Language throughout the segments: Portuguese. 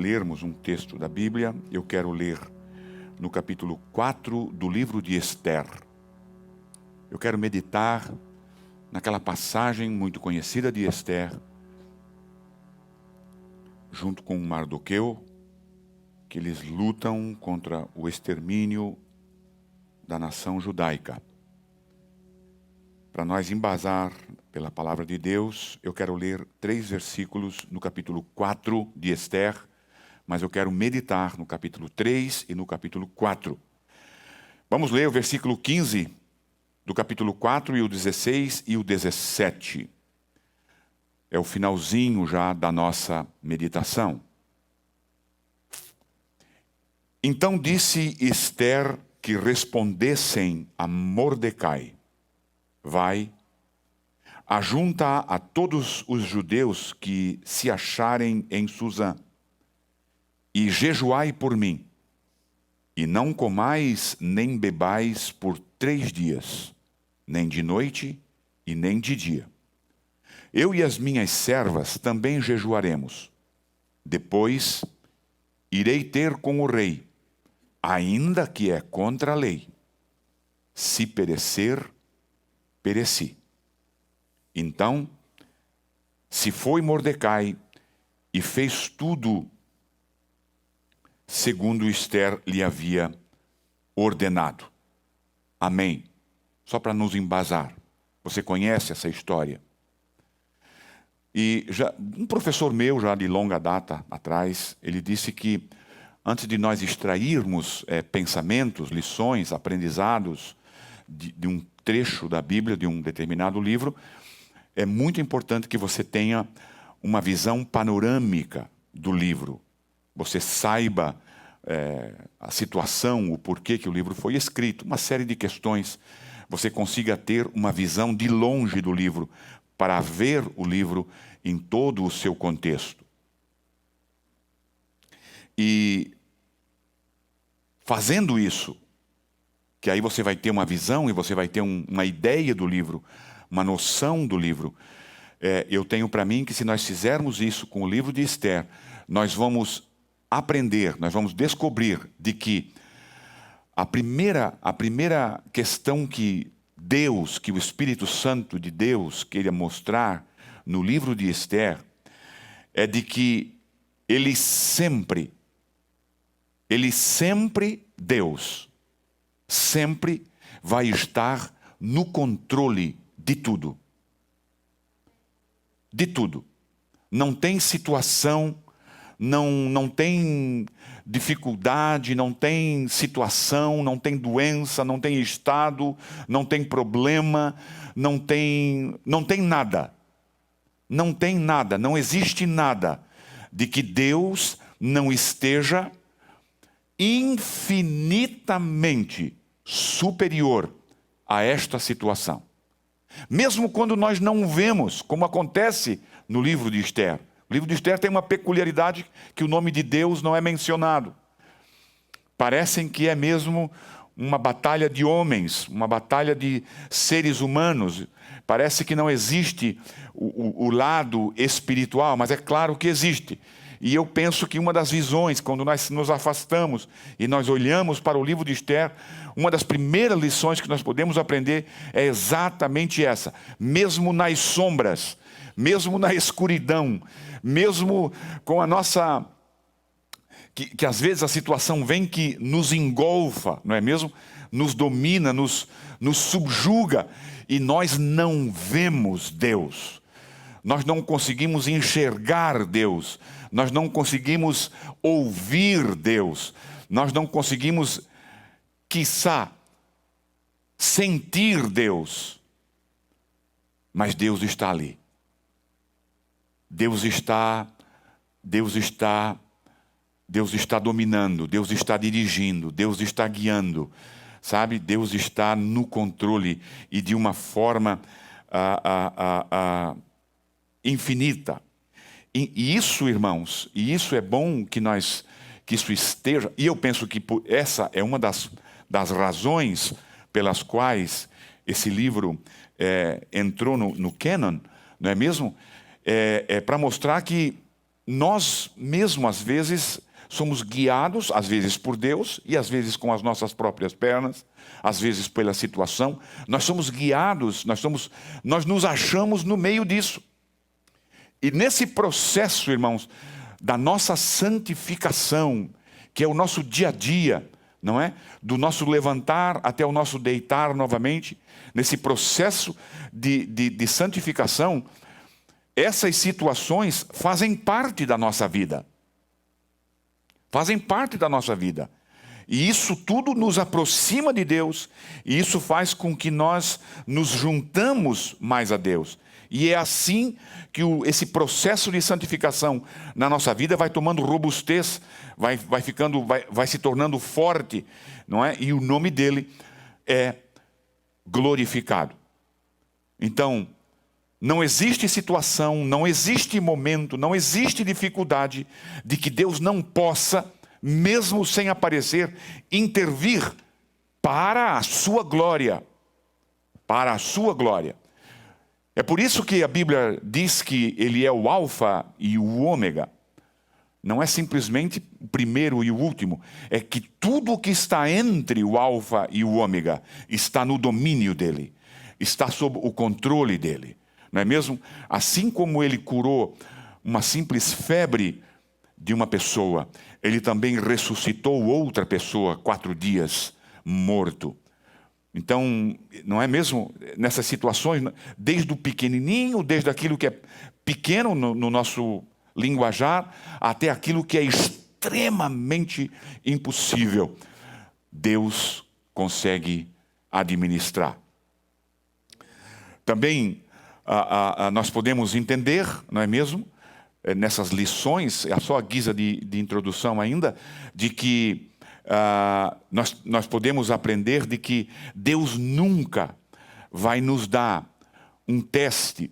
lermos um texto da Bíblia, eu quero ler no capítulo 4 do livro de Esther. Eu quero meditar naquela passagem muito conhecida de Esther, junto com Mardoqueu, que eles lutam contra o extermínio da nação judaica. Para nós embasar pela palavra de Deus, eu quero ler 3 versículos no capítulo 4 de Esther, mas eu quero meditar no capítulo 3 e no capítulo 4. Vamos ler o versículo 15 do capítulo 4 e o 16 e o 17. É o finalzinho já da nossa meditação. Então disse Esther que respondessem a Mordecai: vai, ajunta a todos os judeus que se acharem em Susã, e jejuai por mim, e não comais nem bebais por 3 dias, nem de noite e nem de dia. Eu e as minhas servas também jejuaremos. Depois irei ter com o rei, ainda que é contra a lei. Se perecer, pereci. Então, se foi Mordecai e fez tudo segundo Esther lhe havia ordenado. Amém. Só para nos embasar. Você conhece essa história? E um professor meu, já de longa data atrás, ele disse que antes de nós extrairmos pensamentos, lições, aprendizados de um trecho da Bíblia, de um determinado livro, é muito importante que você tenha uma visão panorâmica do livro. Você saiba a situação, o porquê que o livro foi escrito, uma série de questões. Você consiga ter uma visão de longe do livro, para ver o livro em todo o seu contexto. E fazendo isso, que aí você vai ter uma visão e você vai ter uma ideia do livro, uma noção do livro. Eu tenho para mim que se nós fizermos isso com o livro de Esther, nós vamos aprender, nós vamos descobrir de que a primeira questão que Deus, que o Espírito Santo de Deus queria mostrar no livro de Esther, é de que Ele sempre, Deus, sempre vai estar no controle de tudo. De tudo. Não tem situação, não tem dificuldade, não tem situação, não tem doença, não tem estado, não tem problema, não tem nada. Não tem nada, não existe nada de que Deus não esteja infinitamente superior a esta situação. Mesmo quando nós não vemos, como acontece no livro de Esther. O livro de Esther tem uma peculiaridade que o nome de Deus não é mencionado. Parecem que é mesmo uma batalha de homens, uma batalha de seres humanos. Parece que não existe o lado espiritual, mas é claro que existe. E eu penso que uma das visões, quando nós nos afastamos e nós olhamos para o livro de Esther, uma das primeiras lições que nós podemos aprender é exatamente essa. Mesmo nas sombras, mesmo na escuridão, mesmo com a nossa... Que às vezes a situação vem que nos engolfa, não é mesmo? Nos domina, nos subjuga, e nós não vemos Deus. Nós não conseguimos enxergar Deus. Nós não conseguimos ouvir Deus. Nós não conseguimos, quiçá, sentir Deus. Mas Deus está ali. Deus está dominando, Deus está dirigindo, Deus está guiando, sabe? Deus está no controle e de uma forma infinita. E isso, irmãos, e isso é bom que isso esteja, e eu penso que essa é uma das razões pelas quais esse livro entrou no canon, não é mesmo? É para mostrar que nós mesmo, às vezes, somos guiados, às vezes por Deus, e às vezes com as nossas próprias pernas, às vezes pela situação. Nós somos guiados, nós nos achamos no meio disso. E nesse processo, irmãos, da nossa santificação, que é o nosso dia a dia, não é? Do nosso levantar até o nosso deitar novamente, nesse processo de santificação, essas situações fazem parte da nossa vida. Fazem parte da nossa vida. E isso tudo nos aproxima de Deus, e isso faz com que nós nos juntamos mais a Deus. E é assim que esse processo de santificação na nossa vida vai tomando robustez, vai se tornando forte, não é? E o nome dele é glorificado. Então, não existe situação, não existe momento, não existe dificuldade de que Deus não possa, mesmo sem aparecer, intervir para a sua glória. Para a sua glória. É por isso que a Bíblia diz que ele é o alfa e o ômega. Não é simplesmente o primeiro e o último. É que tudo o que está entre o alfa e o ômega está no domínio dele. Está sob o controle dele. Não é mesmo? Assim como ele curou uma simples febre de uma pessoa, ele também ressuscitou outra pessoa 4 dias morto. Então, não é mesmo? Nessas situações, desde o pequenininho, desde aquilo que é pequeno no nosso linguajar, até aquilo que é extremamente impossível, Deus consegue administrar. Também nós podemos entender, não é mesmo? Nessas lições, é só a guisa de introdução ainda, de que nós podemos aprender de que Deus nunca vai nos dar um teste.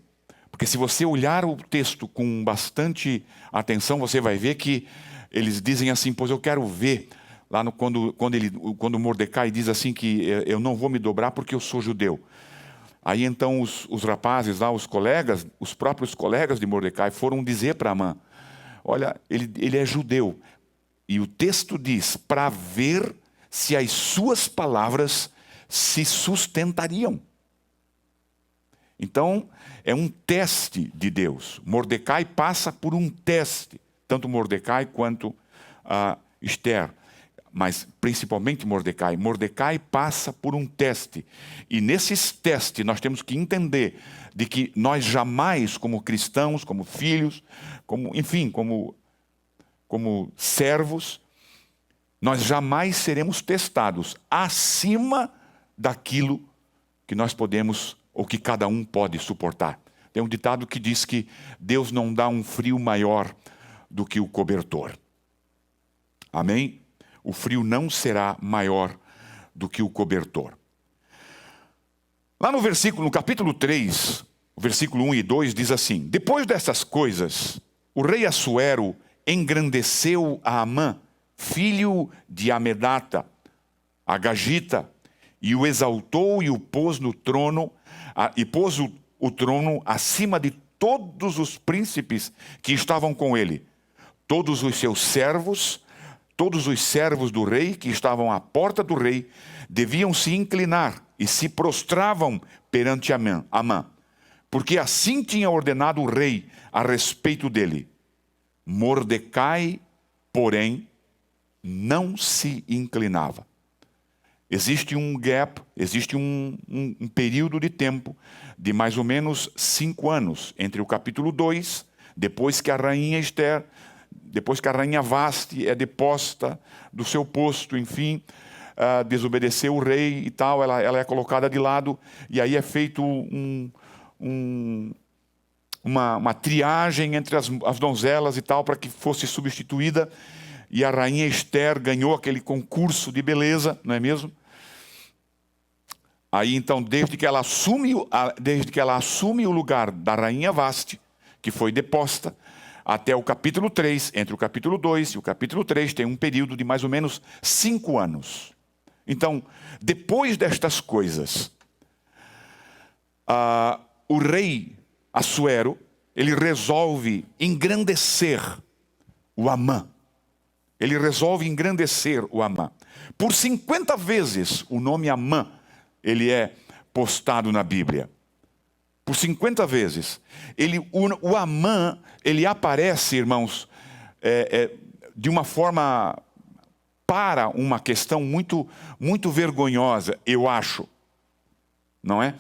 Porque se você olhar o texto com bastante atenção, você vai ver que eles dizem assim, pois eu quero ver, lá quando Mordecai diz assim que eu não vou me dobrar porque eu sou judeu. Aí então os rapazes lá, os próprios colegas de Mordecai foram dizer para Amã, olha, ele é judeu. E o texto diz, para ver se as suas palavras se sustentariam. Então, é um teste de Deus. Mordecai passa por um teste, tanto Mordecai quanto Esther. Mas principalmente Mordecai. Mordecai passa por um teste. E nesses testes nós temos que entender de que nós jamais, como cristãos, como filhos, como servos, nós jamais seremos testados acima daquilo que nós podemos, ou que cada um pode suportar. Tem um ditado que diz que Deus não dá um frio maior do que o cobertor. Amém? O frio não será maior do que o cobertor. Lá no capítulo 3, o versículo 1 e 2 diz assim, depois dessas coisas, o rei Assuero engrandeceu a Amã, filho de Amedata, a Gagita, e o exaltou e o pôs no trono, e pôs o trono acima de todos os príncipes que estavam com ele. Todos os seus servos, todos os servos do rei que estavam à porta do rei, deviam se inclinar e se prostravam perante Amã, porque assim tinha ordenado o rei a respeito dele. Mordecai, porém, não se inclinava. Existe um gap, existe um período de tempo de mais ou menos 5 anos entre o capítulo 2, depois que a rainha Esther, depois que a rainha Vasti é deposta do seu posto, enfim, desobedeceu o rei e tal, ela é colocada de lado, e aí é feito uma triagem entre as donzelas e tal, para que fosse substituída, e a rainha Esther ganhou aquele concurso de beleza, não é mesmo? Aí então, desde que ela assume o lugar da rainha Vasti, que foi deposta, até o capítulo 3, entre o capítulo 2 e o capítulo 3, tem um período de mais ou menos 5 anos. Então, depois destas coisas, o rei Assuero, ele resolve engrandecer o Amã. Ele resolve engrandecer o Amã. Por 50 vezes o nome Amã, ele é postado na Bíblia. Por 50 vezes. O Amã, ele aparece, irmãos, de uma forma para uma questão muito, muito vergonhosa, eu acho. Não é?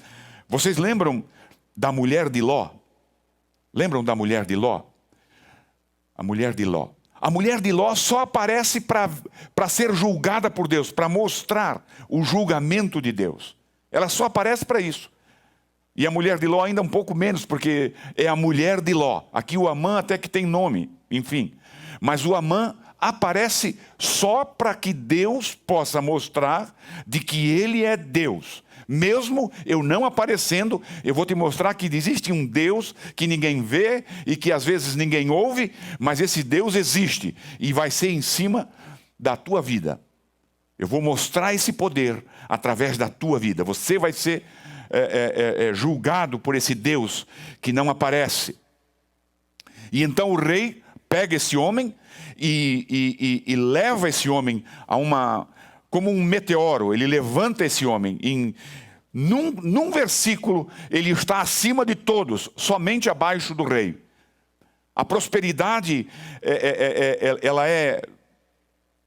Vocês lembram da mulher de Ló? Lembram da mulher de Ló? A mulher de Ló. A mulher de Ló só aparece para ser julgada por Deus, para mostrar o julgamento de Deus. Ela só aparece para isso. E a mulher de Ló ainda um pouco menos, porque é a mulher de Ló. Aqui o Amã até que tem nome, enfim. Mas o Amã aparece só para que Deus possa mostrar de que ele é Deus. Mesmo eu não aparecendo, eu vou te mostrar que existe um Deus que ninguém vê e que às vezes ninguém ouve, mas esse Deus existe e vai ser em cima da tua vida. Eu vou mostrar esse poder através da tua vida. Você vai ser julgado por esse Deus que não aparece. E então o rei pega esse homem e leva esse homem como um meteoro. Ele levanta esse homem. Num versículo, ele está acima de todos, somente abaixo do rei. A prosperidade, ela é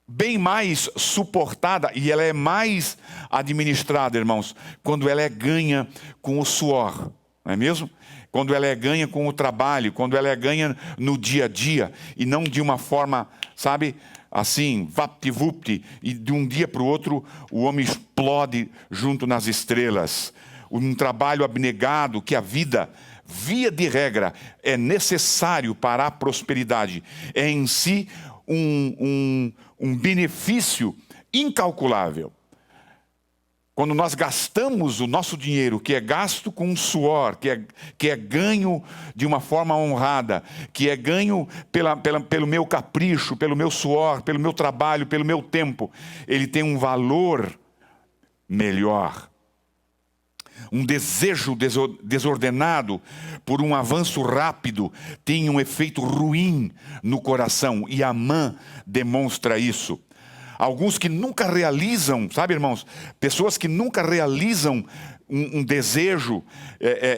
bem mais suportada e ela é mais administrada, irmãos, quando ela é ganha com o suor, não é mesmo? Quando ela é ganha com o trabalho, quando ela é ganha no dia a dia e não de uma forma, sabe, assim, vapt-vupt, e de um dia para o outro o homem explode junto nas estrelas. Um trabalho abnegado que a vida, via de regra, é necessário para a prosperidade. É em si um benefício incalculável. Quando nós gastamos o nosso dinheiro, que é gasto com suor, que é ganho de uma forma honrada, que é ganho pelo meu capricho, pelo meu suor, pelo meu trabalho, pelo meu tempo, ele tem um valor melhor. Um desejo desordenado por um avanço rápido tem um efeito ruim no coração, e Amã demonstra isso. Alguns que nunca realizam, sabe, irmãos? Pessoas que nunca realizam um desejo,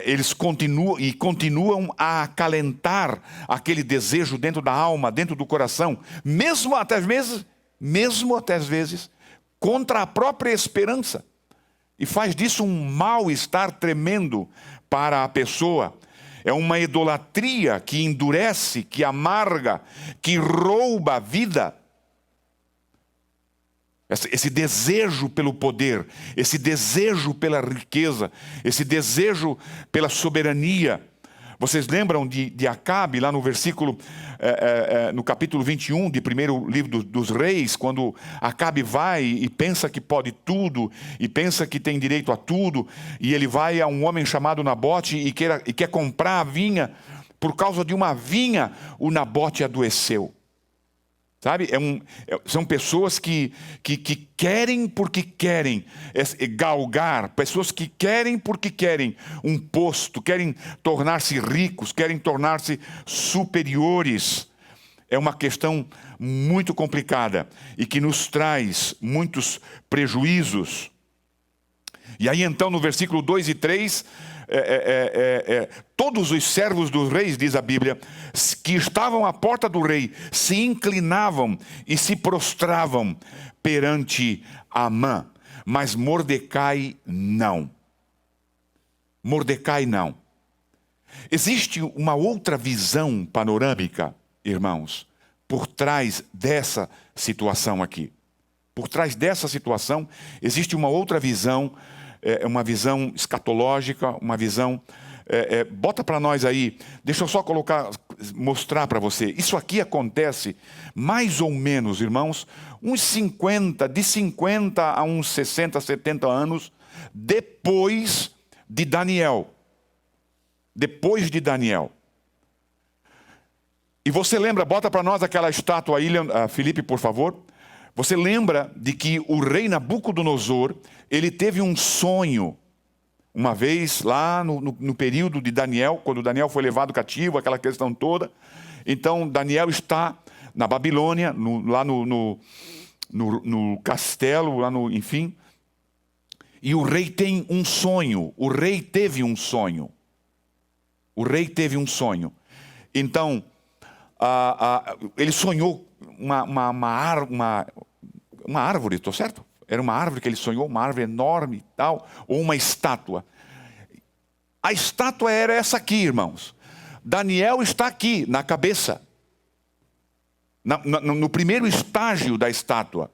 eles continuam a acalentar aquele desejo dentro da alma, dentro do coração, mesmo até às vezes, contra a própria esperança. E faz disso um mal-estar tremendo para a pessoa. É uma idolatria que endurece, que amarga, que rouba a vida. Esse desejo pelo poder, esse desejo pela riqueza, esse desejo pela soberania. Vocês lembram de Acabe, lá no versículo, no capítulo 21 de primeiro livro dos reis, quando Acabe vai e pensa que pode tudo, e pensa que tem direito a tudo, e ele vai a um homem chamado Nabote e quer comprar a vinha. Por causa de uma vinha, o Nabote adoeceu. Sabe, são pessoas que querem porque querem galgar, pessoas que querem porque querem um posto, querem tornar-se ricos, querem tornar-se superiores. É uma questão muito complicada e que nos traz muitos prejuízos. E aí então no versículo 2 e 3... todos os servos dos reis, diz a Bíblia, que estavam à porta do rei, se inclinavam e se prostravam perante Amã. Mas Mordecai não. Mordecai não. Existe uma outra visão panorâmica, irmãos, por trás dessa situação aqui. Por trás dessa situação existe uma outra visão, uma visão escatológica, uma visão... bota para nós aí, deixa eu só mostrar para você. Isso aqui acontece mais ou menos, irmãos, de 50 a uns 60, 70 anos depois de Daniel. Depois de Daniel. E você lembra, bota para nós aquela estátua aí, Felipe, por favor. Você lembra de que o rei Nabucodonosor, ele teve um sonho, uma vez lá no período de Daniel, quando Daniel foi levado cativo, aquela questão toda. Então Daniel está na Babilônia, lá no castelo, enfim. E o rei tem um sonho. O rei teve um sonho. O rei teve um sonho. Então, ele sonhou uma árvore, estou certo? Era uma árvore que ele sonhou, uma árvore enorme e tal, ou uma estátua. A estátua era essa aqui, irmãos. Daniel está aqui, na cabeça. No primeiro estágio da estátua.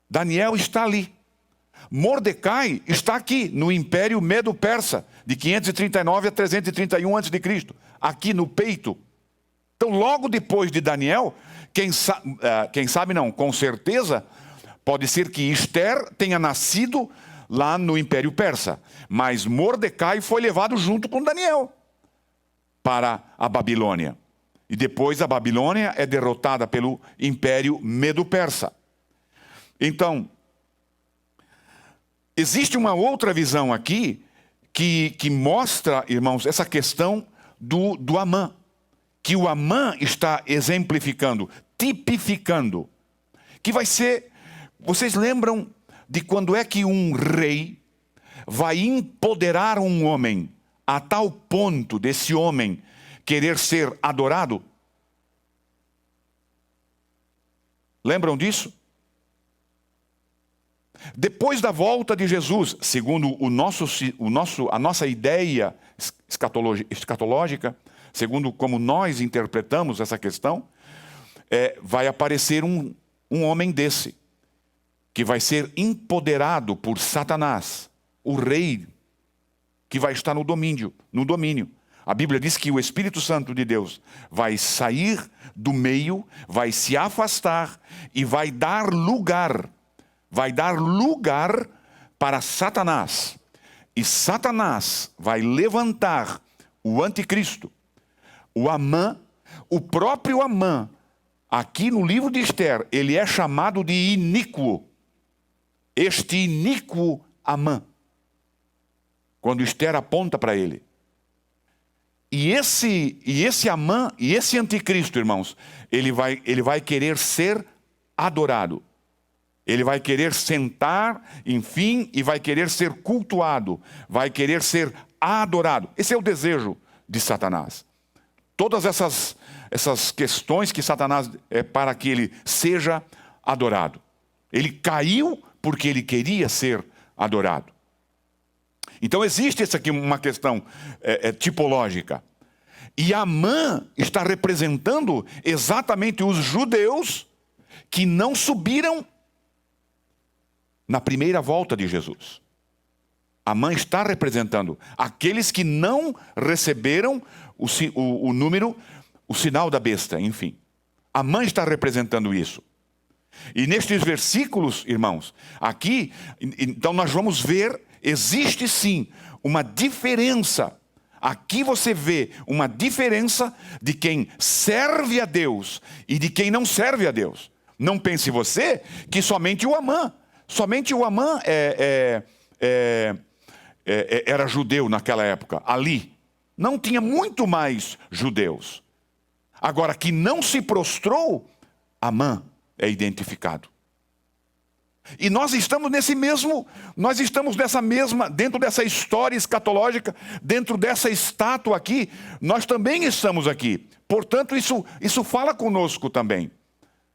Daniel está ali. Mordecai está aqui, no Império Medo-Persa, de 539 a 331 a.C., aqui no peito. Então, logo depois de Daniel, quem sabe não, com certeza, pode ser que Ester tenha nascido lá no Império Persa, mas Mordecai foi levado junto com Daniel para a Babilônia. E depois a Babilônia é derrotada pelo Império Medo-Persa. Então, existe uma outra visão aqui que mostra, irmãos, essa questão do Amã. Que o Amã está exemplificando, tipificando. Que vai ser... Vocês lembram de quando é que um rei vai empoderar um homem a tal ponto desse homem querer ser adorado? Lembram disso? Depois da volta de Jesus, segundo a nossa ideia escatológica, segundo como nós interpretamos essa questão, vai aparecer um homem desse, que vai ser empoderado por Satanás, o rei, que vai estar no domínio. A Bíblia diz que o Espírito Santo de Deus vai sair do meio, vai se afastar e vai dar lugar para Satanás. E Satanás vai levantar o anticristo, o Amã, o próprio Amã. Aqui no livro de Ester, ele é chamado de iníquo. Este iníquo Amã. Quando Ester aponta para ele. E esse Amã, e esse anticristo, irmãos, ele vai querer ser adorado. Ele vai querer sentar, enfim, e vai querer ser cultuado. Vai querer ser adorado. Esse é o desejo de Satanás. Todas essas questões que Satanás para que ele seja adorado. Ele caiu porque ele queria ser adorado. Então existe essa aqui uma questão tipológica. E Amã está representando exatamente os judeus que não subiram na primeira volta de Jesus. Amã está representando aqueles que não receberam o número, o sinal da besta, enfim. Amã está representando isso. E nestes versículos, irmãos, aqui, então nós vamos ver, existe sim uma diferença. Aqui você vê uma diferença de quem serve a Deus e de quem não serve a Deus. Não pense você que somente o Amã era judeu naquela época, ali. Não tinha muito mais judeus. Agora, que não se prostrou, Amã é identificado. E nós estamos dentro dessa história escatológica, dentro dessa estátua aqui, nós também estamos aqui. Portanto, isso fala conosco também.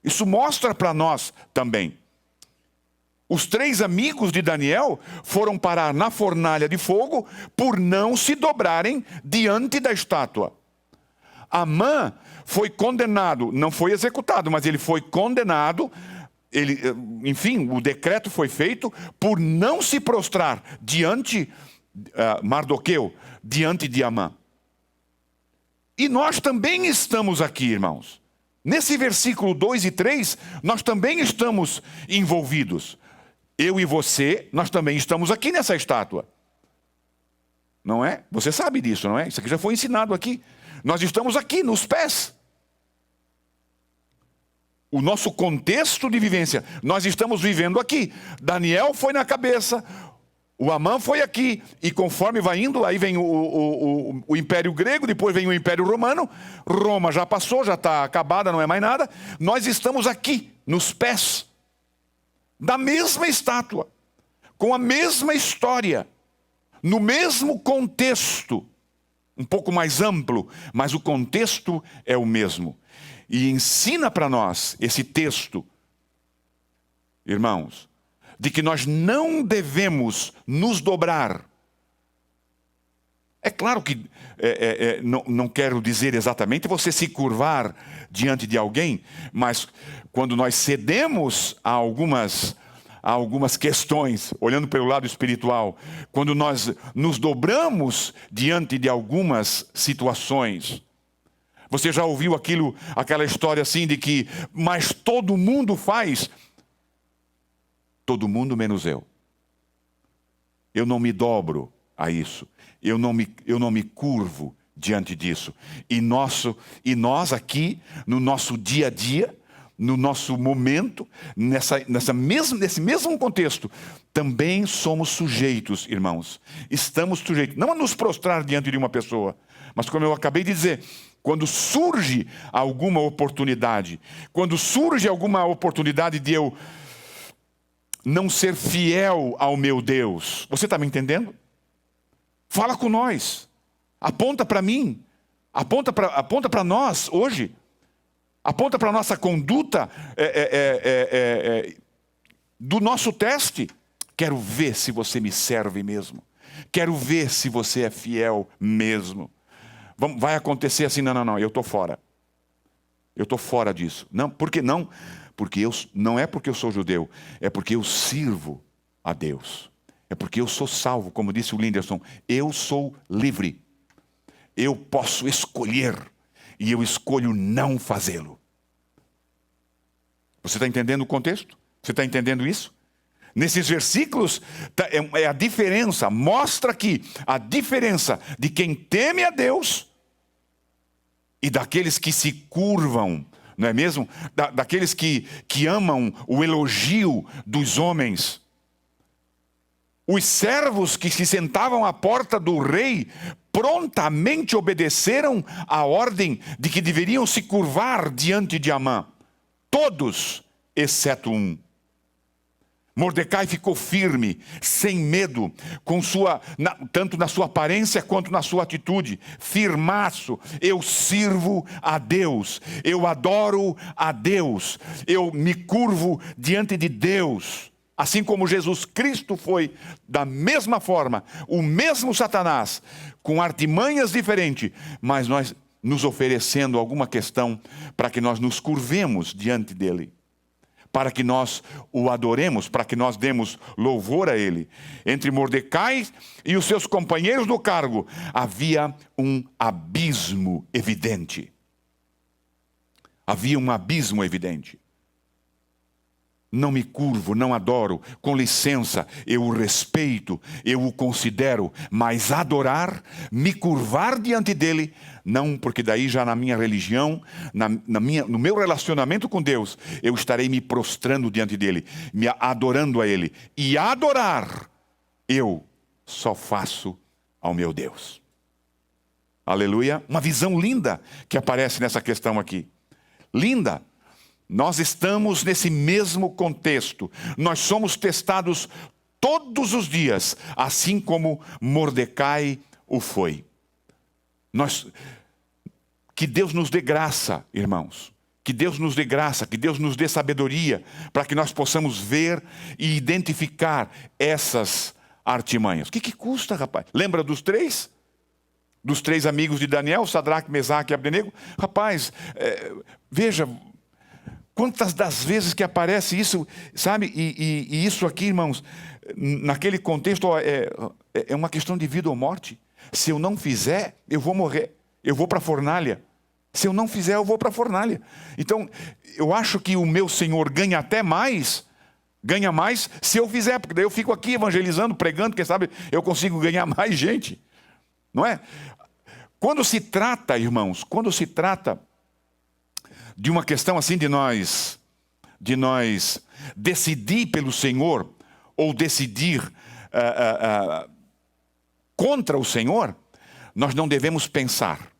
Isso mostra para nós também. Os 3 amigos de Daniel foram parar na fornalha de fogo por não se dobrarem diante da estátua. Amã foi condenado, não foi executado, mas ele foi condenado. Enfim, o decreto foi feito por não se prostrar diante Mardoqueu, diante de Amã. E nós também estamos aqui, irmãos. Nesse versículo 2 e 3, nós também estamos envolvidos. Eu e você, nós também estamos aqui nessa estátua. Não é? Você sabe disso, não é? Isso aqui já foi ensinado aqui. Nós estamos aqui, nos pés. O nosso contexto de vivência, nós estamos vivendo aqui. Daniel foi na cabeça, O Amã foi aqui, e conforme vai indo, aí vem o Império Grego, depois vem o Império Romano. Roma já passou, já está acabada, não é mais nada. Nós estamos aqui, nos pés da mesma estátua, com a mesma história, no mesmo contexto, um pouco mais amplo, mas o contexto é o mesmo. E ensina para nós esse texto, irmãos, de que nós não devemos nos dobrar. É claro que não quero dizer exatamente você se curvar diante de alguém, mas quando nós cedemos a algumas questões, olhando pelo lado espiritual, quando nós nos dobramos diante de algumas situações. Você já ouviu aquela história assim de que, mas todo mundo faz? Todo mundo menos eu. Eu não me dobro a isso. Eu não me curvo diante disso. E nós aqui, no nosso dia a dia, no nosso momento, nesse mesmo contexto, também somos sujeitos, irmãos. Estamos sujeitos, não a nos prostrar diante de uma pessoa, mas como eu acabei de dizer, quando surge alguma oportunidade de eu não ser fiel ao meu Deus. Você está me entendendo? Fala com nós. Aponta para mim. Aponta para nós hoje. Aponta para a nossa conduta do nosso teste. Quero ver se você me serve mesmo. Quero ver se você é fiel mesmo. Vai acontecer assim, não, eu estou fora. Eu estou fora disso. Não, por que não? Não é porque eu sou judeu, é porque eu sirvo a Deus. É porque eu sou salvo, como disse o Linderson. Eu sou livre. Eu posso escolher, e eu escolho não fazê-lo. Você está entendendo o contexto? Você está entendendo isso? Nesses versículos, é a diferença, mostra aqui a diferença de quem teme a Deus e daqueles que se curvam, não é mesmo? Daqueles que amam o elogio dos homens. Os servos que se sentavam à porta do rei prontamente obedeceram à ordem de que deveriam se curvar diante de Amã. Todos, exceto um. Mordecai ficou firme, sem medo, tanto na sua aparência quanto na sua atitude. Firmaço, eu sirvo a Deus, eu adoro a Deus, eu me curvo diante de Deus. Assim como Jesus Cristo foi, da mesma forma, o mesmo Satanás, com artimanhas diferentes, mas nós nos oferecendo alguma questão para que nós nos curvemos diante dele. Para que nós o adoremos, para que nós demos louvor a ele. Entre Mordecai e os seus companheiros do cargo, havia um abismo evidente. Havia um abismo evidente. Não me curvo, não adoro, com licença, eu o respeito, eu o considero, mas adorar, me curvar diante dele, não, porque daí já na minha religião, no meu relacionamento com Deus, eu estarei me prostrando diante dele, me adorando a ele. E adorar, eu só faço ao meu Deus. Aleluia. Uma visão linda que aparece nessa questão aqui. Linda. Nós estamos nesse mesmo contexto. Nós somos testados todos os dias, assim como Mordecai o foi. Que Deus nos dê graça, irmãos. Que Deus nos dê graça, que Deus nos dê sabedoria, para que nós possamos ver e identificar essas artimanhas. O que custa, rapaz? Lembra dos três? Dos três amigos de Daniel, Sadraque, Mesaque e Abdenego? Rapaz, veja... Quantas das vezes que aparece isso, sabe? E isso aqui, irmãos, naquele contexto é uma questão de vida ou morte. Se eu não fizer, eu vou morrer. Eu vou para a fornalha. Se eu não fizer, eu vou para a fornalha. Então, eu acho que o meu Senhor ganha mais se eu fizer. Porque daí eu fico aqui evangelizando, pregando, quem sabe eu consigo ganhar mais gente. Não é? Quando se trata, irmãos, de uma questão assim de nós decidir pelo Senhor, ou decidir contra o Senhor, nós não devemos pensar.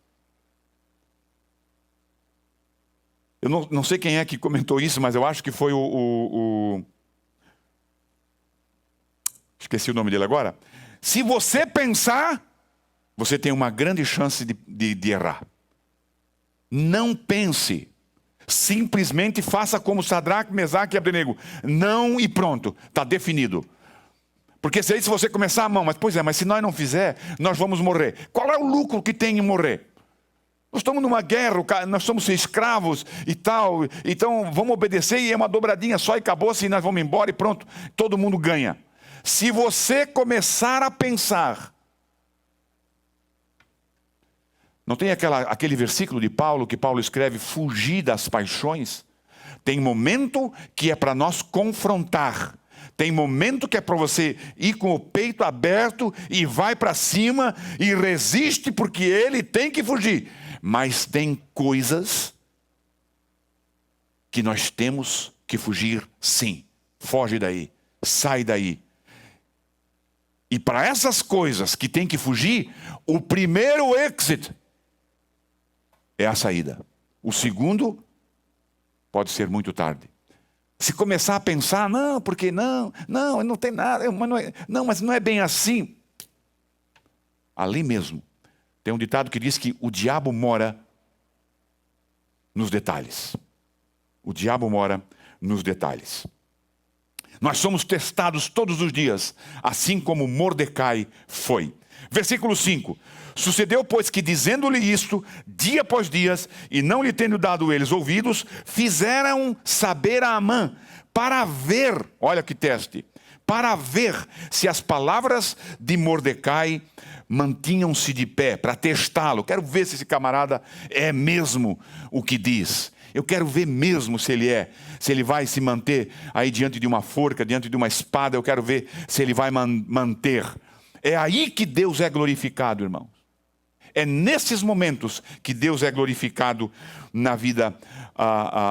Eu não sei quem é que comentou isso, mas eu acho que foi esqueci o nome dele agora. Se você pensar, você tem uma grande chance de errar. Não pense. Simplesmente faça como Sadraque, Mesaque e Abdenego. Não e pronto. Está definido. Porque se você começar a mão, mas se nós não fizer, nós vamos morrer. Qual é o lucro que tem em morrer? Nós estamos numa guerra, nós somos escravos e tal. Então vamos obedecer e é uma dobradinha só e acabou-se e nós vamos embora e pronto. Todo mundo ganha. Se você começar a pensar... Não tem aquele versículo de Paulo, que Paulo escreve, fugir das paixões? Tem momento que é para nós confrontar. Tem momento que é para você ir com o peito aberto e vai para cima e resiste porque ele tem que fugir. Mas tem coisas que nós temos que fugir sim. Foge daí, sai daí. E para essas coisas que tem que fugir, o primeiro exit é a saída. O segundo pode ser muito tarde. Se começar a pensar, não, porque não tem nada, mas não é bem assim. Ali mesmo, tem um ditado que diz que o diabo mora nos detalhes. O diabo mora nos detalhes. Nós somos testados todos os dias, assim como Mordecai foi. Versículo 5. Sucedeu, pois, que dizendo-lhe isto, dia após dia, e não lhe tendo dado eles ouvidos, fizeram saber a Amã, para ver, olha que teste, para ver se as palavras de Mordecai mantinham-se de pé, para testá-lo. Quero ver se esse camarada é mesmo o que diz. Eu quero ver mesmo se ele vai se manter aí diante de uma forca, diante de uma espada. Eu quero ver se ele vai manter. É aí que Deus é glorificado, irmãos. É nesses momentos que Deus é glorificado na vida,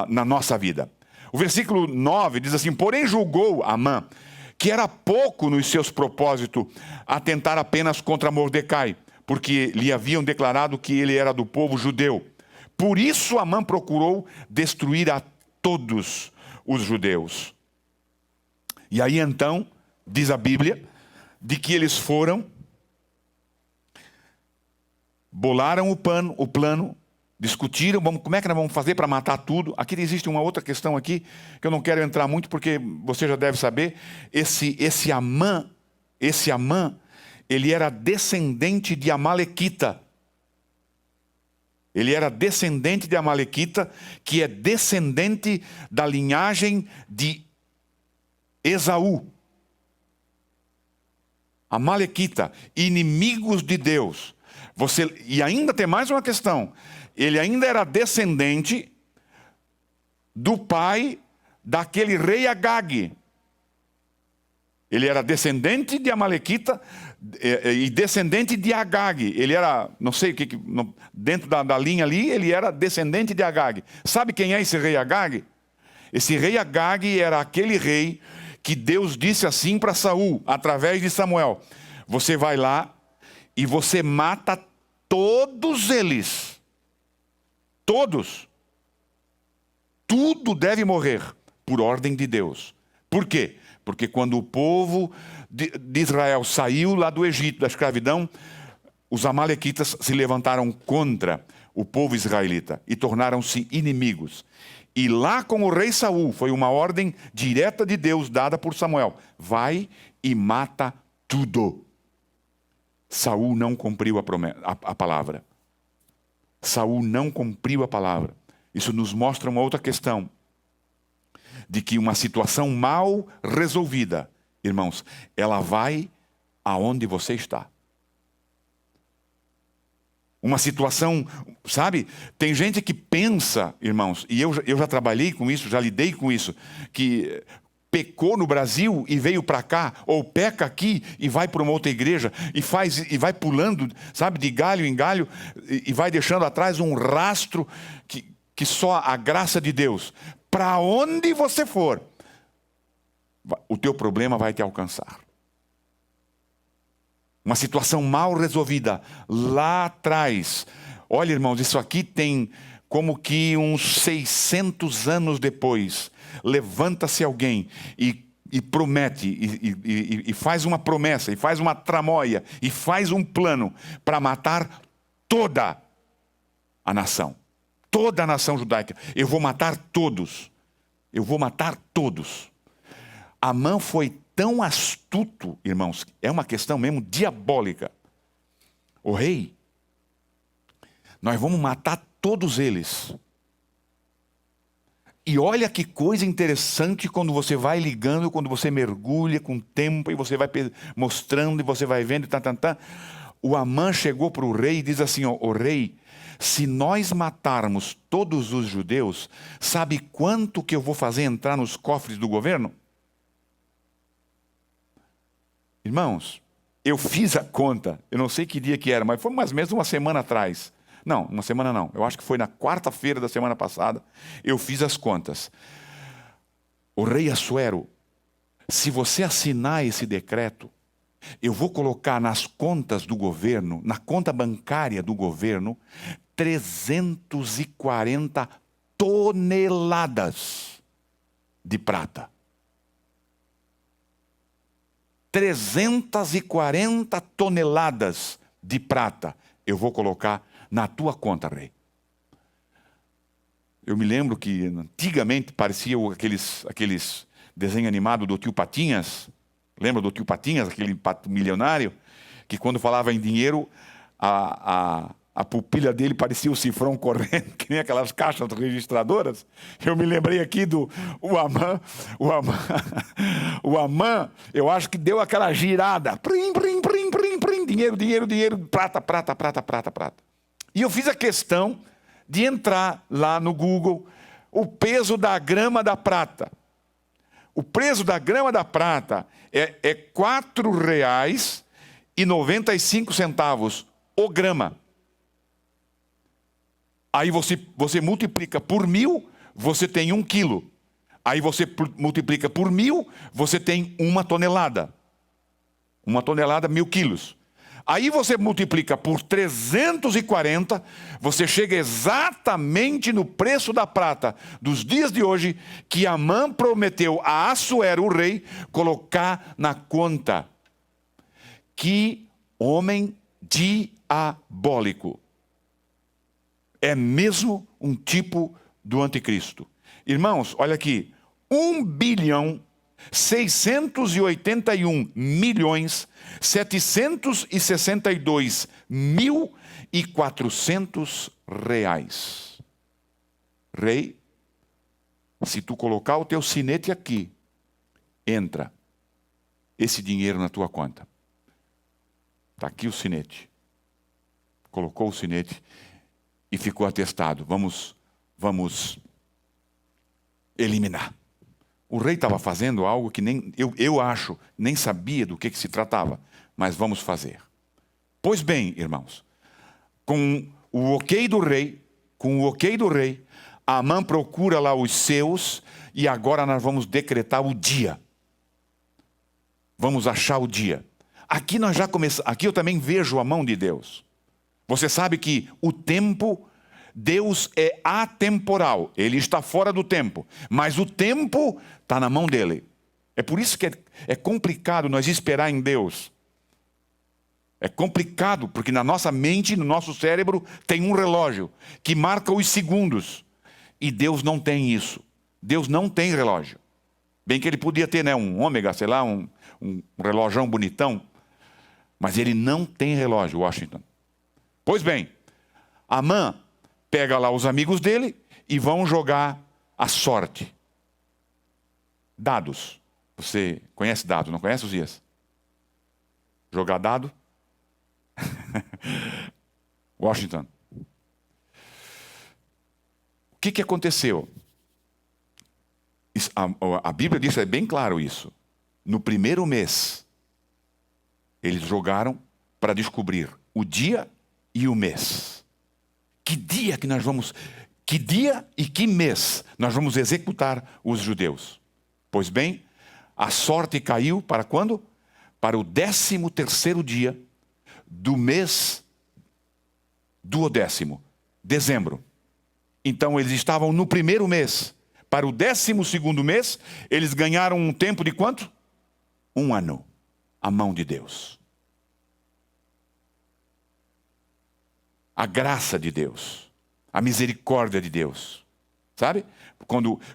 na nossa vida. O versículo 9 diz assim: porém julgou Amã que era pouco nos seus propósitos atentar apenas contra Mordecai, porque lhe haviam declarado que ele era do povo judeu. Por isso Amã procurou destruir a todos os judeus. E aí então, diz a Bíblia, de que eles bolaram o plano, discutiram, como é que nós vamos fazer para matar tudo. Aqui existe uma outra questão aqui, que eu não quero entrar muito, porque você já deve saber. Esse Amã, ele era descendente de Amalequita. Ele era descendente de Amalequita, que é descendente da linhagem de Esaú. Amalequita, inimigos de Deus. E ainda tem mais uma questão. Ele ainda era descendente do pai daquele rei Agag. Ele era descendente de Amalequita e descendente de Agag. Ele era, não sei o que, dentro da linha ali, ele era descendente de Agag. Sabe quem é esse rei Agag? Esse rei Agag era aquele rei que Deus disse assim para Saul, através de Samuel: você vai lá e você mata todos eles. Todos. Tudo deve morrer por ordem de Deus. Por quê? Porque quando o povo de Israel saiu lá do Egito, da escravidão, os amalequitas se levantaram contra o povo israelita e tornaram-se inimigos. E lá com o rei Saul, foi uma ordem direta de Deus dada por Samuel: vai e mata tudo. Saul não cumpriu a palavra. Saul não cumpriu a palavra. Isso nos mostra uma outra questão. De que uma situação mal resolvida, irmãos, ela vai aonde você está. Uma situação, sabe? Tem gente que pensa, irmãos, e eu já trabalhei com isso, já lidei com isso, que pecou no Brasil e veio para cá, ou peca aqui e vai para uma outra igreja, e vai pulando, sabe, de galho em galho, e vai deixando atrás um rastro que só a graça de Deus. Para onde você for, o teu problema vai te alcançar. Uma situação mal resolvida lá atrás. Olha, irmãos, isso aqui tem como que uns 600 anos depois. Levanta-se alguém e promete, e faz uma promessa, e faz uma tramóia, e faz um plano para matar toda a nação. Toda a nação judaica. Eu vou matar todos. Eu vou matar todos. Amã foi tão astuto, irmãos, é uma questão mesmo diabólica. O rei, nós vamos matar todos eles. E olha que coisa interessante quando você vai ligando, quando você mergulha com o tempo, e você vai mostrando, e você vai vendo, O Amã chegou para o rei e diz assim, o rei, se nós matarmos todos os judeus, sabe quanto que eu vou fazer entrar nos cofres do governo? Irmãos, eu fiz a conta, eu não sei que dia que era, mas foi mais ou menos uma semana atrás. Não, uma semana não, eu acho que foi na quarta-feira da semana passada, eu fiz as contas. O rei Assuero, se você assinar esse decreto, eu vou colocar nas contas do governo, na conta bancária do governo, 340 toneladas de prata. 340 toneladas de prata eu vou colocar na tua conta, rei. Eu me lembro que antigamente parecia aqueles desenhos animados do tio Patinhas. Lembra do tio Patinhas, aquele pato milionário? Que quando falava em dinheiro, a pupila dele parecia o cifrão correndo, que nem aquelas caixas registradoras. Eu me lembrei aqui do Amã. O Amã, eu acho que deu aquela girada. Prim, prim, prim, prim, prim. Dinheiro, dinheiro, dinheiro. Prata, prata, prata, prata, prata. E eu fiz a questão de entrar lá no Google o peso da grama da prata. O preço da grama da prata é R$ 4,95 o grama. Aí você multiplica por 1.000, você tem 1 quilo. Aí você multiplica por 1.000, você tem 1 tonelada. 1 tonelada, 1.000 quilos. Aí você multiplica por 340, você chega exatamente no preço da prata dos dias de hoje, que Amã prometeu a Assuero, o rei, colocar na conta. Que homem diabólico. É mesmo um tipo do anticristo. Irmãos, olha aqui. 1.681.762.400 reais. Rei, se tu colocar o teu sinete aqui, entra esse dinheiro na tua conta. Está aqui o sinete. Colocou o sinete e ficou atestado. Vamos eliminar. O rei estava fazendo algo que nem eu acho, nem sabia do que se tratava, mas vamos fazer. Pois bem, irmãos, com o ok do rei, Amã procura lá os seus, e agora nós vamos decretar o dia. Vamos achar o dia. Aqui nós já começamos, aqui eu também vejo a mão de Deus. Você sabe que o tempo, Deus é atemporal, Ele está fora do tempo, mas o tempo está na mão dEle. É por isso que é complicado nós esperar em Deus. É complicado, porque na nossa mente, no nosso cérebro, tem um relógio que marca os segundos. E Deus não tem isso. Deus não tem relógio. Bem que Ele podia ter, né, um ômega, sei lá, um relógio bonitão, mas Ele não tem relógio, Washington. Pois bem, Amã pega lá os amigos dele e vão jogar a sorte. Dados. Você conhece dados, não conhece, Uzias? Jogar dado? Washington. O que aconteceu? A Bíblia diz, é bem claro isso. No primeiro mês, eles jogaram para descobrir o dia e o mês. Que dia e que mês nós vamos executar os judeus? Pois bem, a sorte caiu para quando? Para o 13º dia do mês 12º, dezembro. Então eles estavam no primeiro mês. Para o 12º mês, eles ganharam um tempo de quanto? 1 ano. A mão de Deus. A graça de Deus. A misericórdia de Deus. Sabe?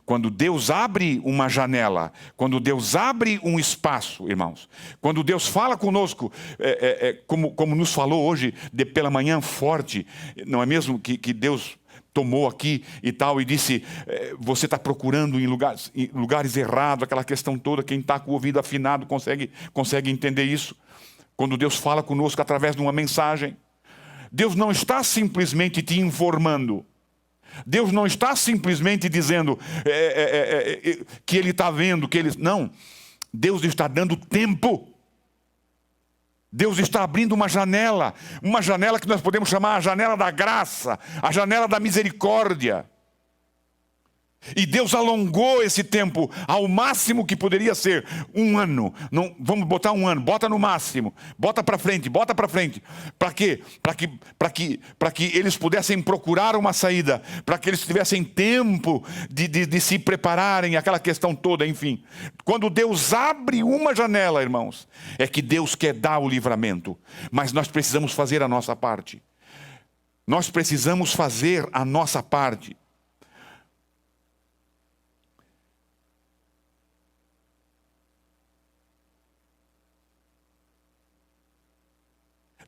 Quando Deus abre uma janela, quando Deus abre um espaço, irmãos, quando Deus fala conosco, como nos falou hoje pela manhã forte, não é mesmo que Deus tomou aqui e tal, e disse, você está procurando em lugares errados, aquela questão toda, quem está com o ouvido afinado consegue entender isso. Quando Deus fala conosco através de uma mensagem, Deus não está simplesmente te informando, Deus não está simplesmente dizendo que Ele está vendo, não, Deus está dando tempo. Deus está abrindo uma janela que nós podemos chamar a janela da graça, a janela da misericórdia. E Deus alongou esse tempo ao máximo que poderia ser 1 ano. Não, vamos botar 1 ano, bota no máximo, bota para frente. Para quê? Para que eles pudessem procurar uma saída, para que eles tivessem tempo de se prepararem, aquela questão toda, enfim. Quando Deus abre uma janela, irmãos, é que Deus quer dar o livramento. Mas nós precisamos fazer a nossa parte. Nós precisamos fazer a nossa parte.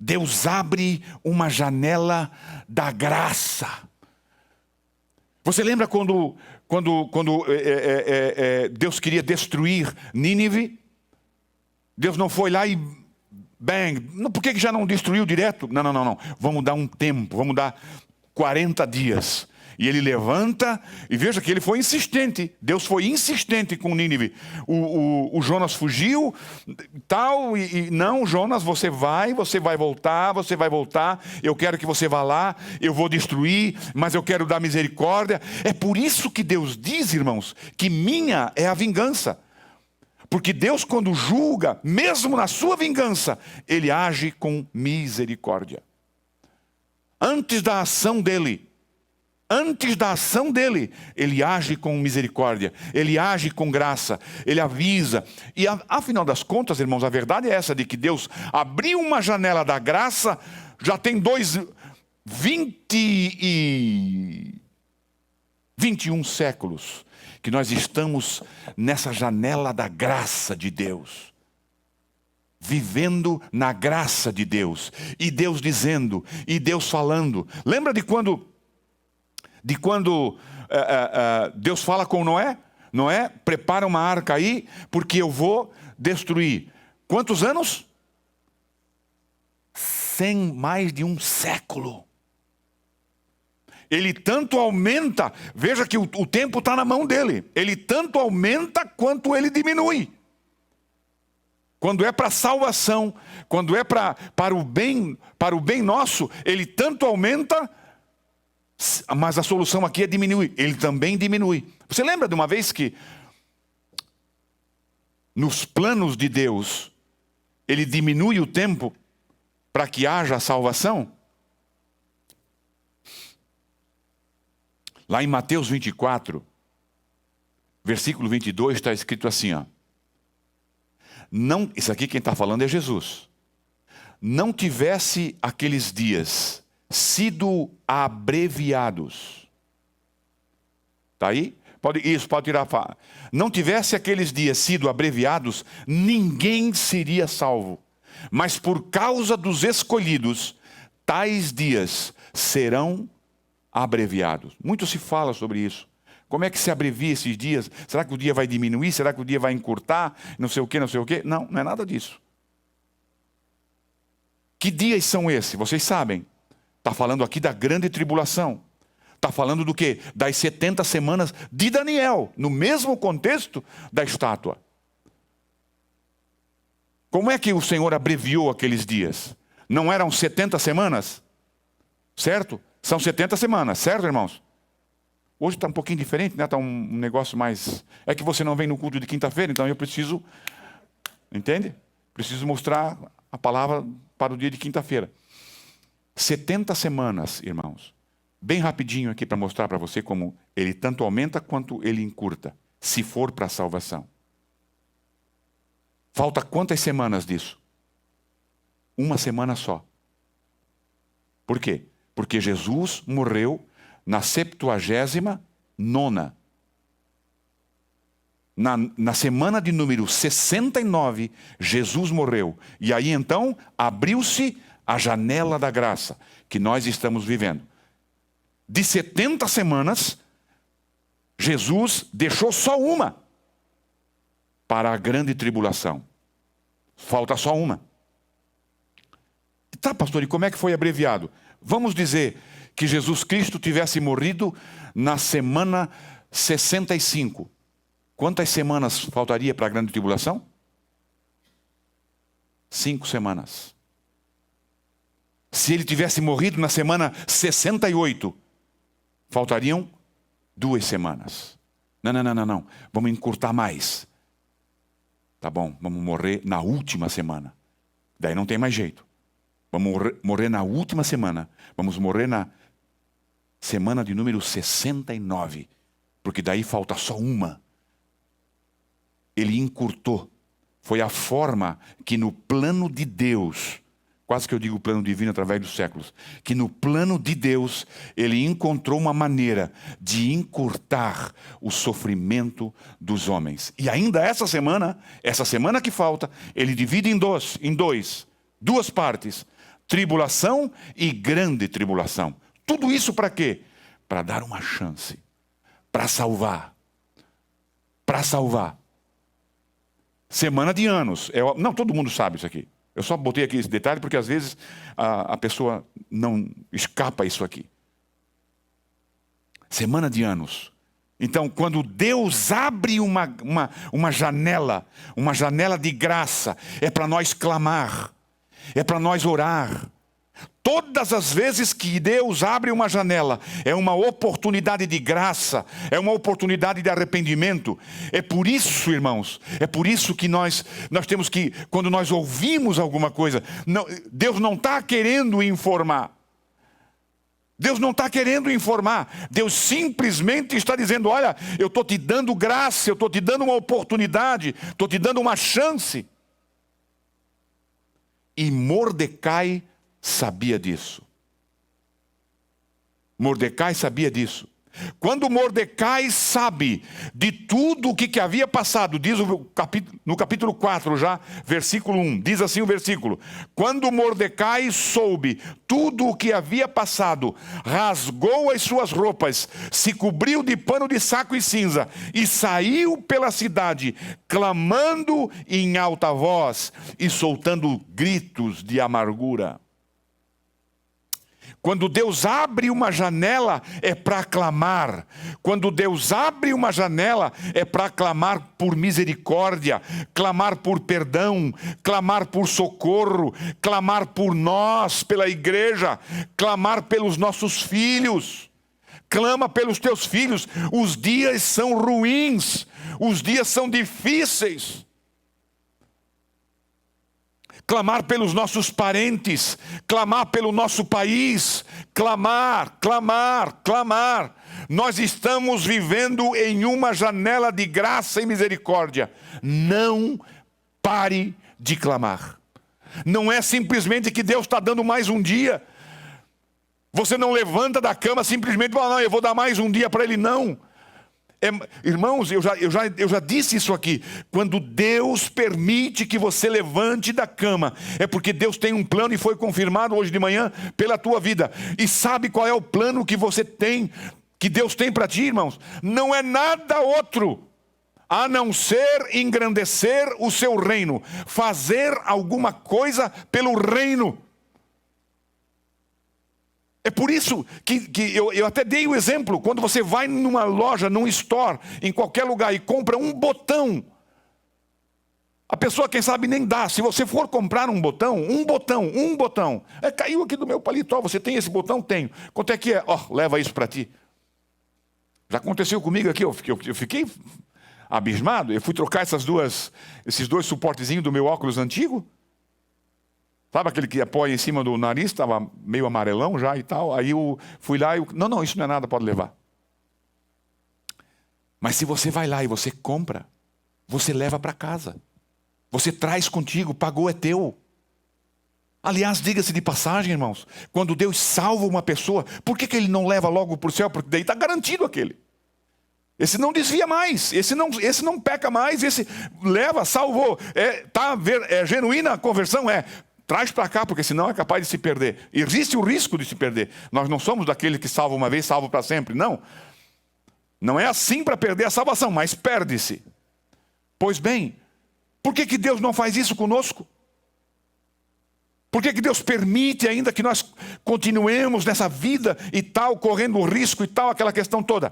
Deus abre uma janela da graça. Você lembra quando Deus queria destruir Nínive? Deus não foi lá e bang. Por que já não destruiu direto? Não. Vamos dar um tempo, vamos dar 40 dias. E ele levanta, e veja que ele foi insistente. Deus foi insistente com Nínive. O Jonas fugiu, tal, e não, Jonas, você vai voltar. Eu quero que você vá lá, eu vou destruir, mas eu quero dar misericórdia. É por isso que Deus diz, irmãos, que minha é a vingança. Porque Deus, quando julga, mesmo na sua vingança, Ele age com misericórdia. Antes da ação dele, Ele age com misericórdia, Ele age com graça, Ele avisa. E afinal das contas, irmãos, a verdade é essa, de que Deus abriu uma janela da graça, já tem 21 séculos, que nós estamos nessa janela da graça de Deus. Vivendo na graça de Deus. E Deus dizendo, e Deus falando. Lembra de quando Deus fala com Noé? Noé, prepara uma arca aí, porque eu vou destruir. Quantos anos? Mais de 1 século. Ele tanto aumenta, veja que o tempo está na mão dele. Ele tanto aumenta quanto ele diminui. Quando é para salvação, quando é para o bem nosso, ele tanto aumenta, mas a solução aqui é diminuir. Ele também diminui. Você lembra de uma vez que nos planos de Deus Ele diminui o tempo para que haja salvação? Lá em Mateus 24, versículo 22, está escrito assim, ó. Não, isso aqui quem está falando é Jesus. Não tivesse aqueles dias sido abreviados. Está aí? Pode tirar. Não tivesse aqueles dias sido abreviados, ninguém seria salvo. Mas por causa dos escolhidos, tais dias serão abreviados. Muito se fala sobre isso. Como é que se abrevia esses dias? Será que o dia vai diminuir? Será que o dia vai encurtar? Não sei o quê. Não, não é nada disso. Que dias são esses? Vocês sabem. Está falando aqui da grande tribulação. Está falando do quê? Das 70 semanas de Daniel, no mesmo contexto da estátua. Como é que o Senhor abreviou aqueles dias? Não eram 70 semanas? Certo? São 70 semanas, certo, irmãos? Hoje está um pouquinho diferente, né? Está um negócio mais... É que você não vem no culto de quinta-feira, então eu preciso... Entende? Preciso mostrar a palavra para o dia de quinta-feira. 70 semanas, irmãos. Bem rapidinho aqui para mostrar para você como ele tanto aumenta quanto ele encurta, se for para a salvação. Falta quantas semanas disso? Uma semana só. Por quê? Porque Jesus morreu na 79ª. Na semana de número 69, Jesus morreu. E aí então abriu-se a janela da graça que nós estamos vivendo. De 70 semanas, Jesus deixou só uma para a grande tribulação. Falta só uma. Tá, pastor, e como é que foi abreviado? Vamos dizer que Jesus Cristo tivesse morrido na semana 65. Quantas semanas faltaria para a grande tribulação? 5 semanas. Se ele tivesse morrido na semana 68, faltariam 2 semanas. Não. Vamos encurtar mais. Tá bom, vamos morrer na última semana. Daí não tem mais jeito. Vamos morrer na última semana. Vamos morrer na semana de número 69. Porque daí falta só uma. Ele encurtou. Foi a forma que no plano de Deus, quase que eu digo plano divino através dos séculos, que no plano de Deus, ele encontrou uma maneira de encurtar o sofrimento dos homens. E ainda essa semana que falta, ele divide em duas partes. Tribulação e grande tribulação. Tudo isso para quê? Para dar uma chance. Para salvar. Para salvar. Semana de anos. Não, todo mundo sabe isso aqui. Eu só botei aqui esse detalhe porque às vezes a pessoa não escapa isso aqui. Semana de anos. Então, quando Deus abre uma janela de graça, é para nós clamar, é para nós orar. Todas as vezes que Deus abre uma janela, é uma oportunidade de graça, é uma oportunidade de arrependimento. É por isso, irmãos, é por isso que nós temos que, quando nós ouvimos alguma coisa, Deus não está querendo informar. Deus não está querendo informar. Deus simplesmente está dizendo, olha, eu estou te dando graça, eu estou te dando uma oportunidade, estou te dando uma chance. E Mordecai sabia disso. Mordecai sabia disso. Quando Mordecai sabe de tudo o que havia passado, diz no capítulo 4 já, versículo 1, diz assim o versículo: quando Mordecai soube tudo o que havia passado, rasgou as suas roupas, se cobriu de pano de saco e cinza, e saiu pela cidade, clamando em alta voz e soltando gritos de amargura. Quando Deus abre uma janela, é para clamar. Quando Deus abre uma janela, é para clamar por misericórdia, clamar por perdão, clamar por socorro, clamar por nós, pela igreja, clamar pelos nossos filhos. Clama pelos teus filhos. Os dias são ruins, os dias são difíceis. Clamar pelos nossos parentes, clamar pelo nosso país, clamar. Nós estamos vivendo em uma janela de graça e misericórdia. Não pare de clamar. Não é simplesmente que Deus está dando mais um dia. Você não levanta da cama simplesmente, não, eu vou dar mais um dia para Ele, não. Irmãos, eu já disse isso aqui. Quando Deus permite que você levante da cama, é porque Deus tem um plano e foi confirmado hoje de manhã pela tua vida. E sabe qual é o plano que você tem, que Deus tem para ti, irmãos? Não é nada outro a não ser engrandecer o seu reino, fazer alguma coisa pelo reino. É por isso que eu até dei o exemplo, quando você vai numa loja, num store, em qualquer lugar e compra um botão, a pessoa quem sabe nem dá. Se você for comprar um botão, caiu aqui do meu paletó, você tem esse botão? Tenho. Quanto é que é? Leva isso para ti. Já aconteceu comigo aqui, eu fiquei abismado, eu fui trocar esses dois suportezinhos do meu óculos antigo. Sabe aquele que apoia em cima do nariz, estava meio amarelão já e tal. Aí eu fui lá e não, isso não é nada, pode levar. Mas se você vai lá e você compra, você leva para casa. Você traz contigo, pagou, é teu. Aliás, diga-se de passagem, irmãos, quando Deus salva uma pessoa, por que Ele não leva logo para o céu? Porque daí está garantido aquele. Esse não desvia mais, esse não peca mais, esse leva, salvou. É genuína a conversão, traz para cá, porque senão é capaz de se perder. Existe o risco de se perder. Nós não somos daquele que salva uma vez, salva para sempre. Não. Não é assim para perder a salvação, mas perde-se. Pois bem, por que Deus não faz isso conosco? Por que Deus permite ainda que nós continuemos nessa vida e tal, correndo o risco e tal, aquela questão toda?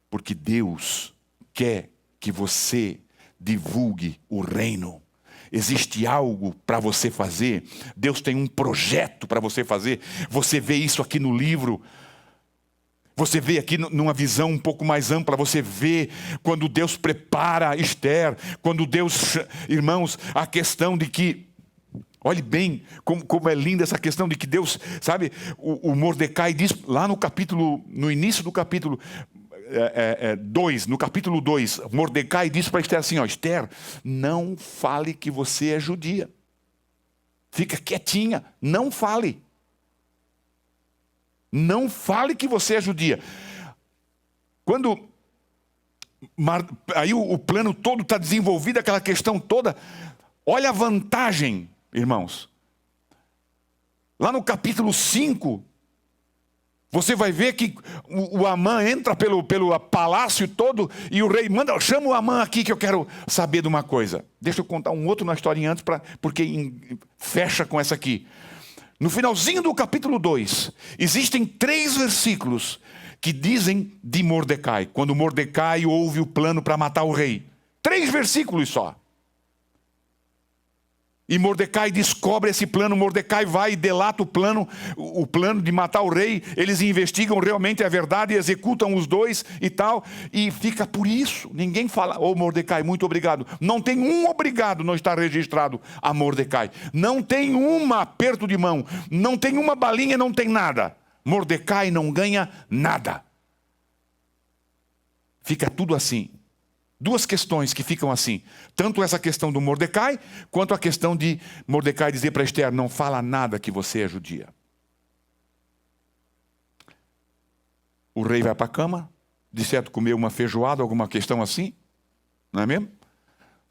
Porque Deus quer que você divulgue o reino. Existe algo para você fazer. Deus tem um projeto para você fazer. Você vê isso aqui no livro. Você vê aqui numa visão um pouco mais ampla. Você vê quando Deus prepara Esther. Quando Deus, irmãos, a questão de que... Olhe bem como é linda essa questão de que Deus, sabe, o Mordecai diz lá no início do capítulo 2, no capítulo 2, Mordecai diz para Esther assim, Esther, não fale que você é judia. Fica quietinha, não fale. Não fale que você é judia. Aí o plano todo está desenvolvido, aquela questão toda, olha a vantagem, irmãos. Lá no capítulo 5, você vai ver que o Amã entra pelo palácio todo e o rei chama o Amã aqui que eu quero saber de uma coisa. Deixa eu contar um outro na historinha antes, porque fecha com essa aqui. No finalzinho do capítulo 2, existem 3 versículos que dizem de Mordecai. Quando Mordecai ouve o plano para matar o rei. 3 versículos só. E Mordecai descobre esse plano, Mordecai vai e delata o plano de matar o rei. Eles investigam realmente a verdade, executam os 2 e tal. E fica por isso. Ninguém fala, Mordecai, muito obrigado. Não tem um obrigado, não está registrado a Mordecai. Não tem um aperto de mão, não tem uma balinha, não tem nada. Mordecai não ganha nada. Fica tudo assim. 2 questões que ficam assim. Tanto essa questão do Mordecai, quanto a questão de Mordecai dizer para Esther, não fala nada que você é judia. O rei vai para a cama, de certo comeu uma feijoada, alguma questão assim, não é mesmo?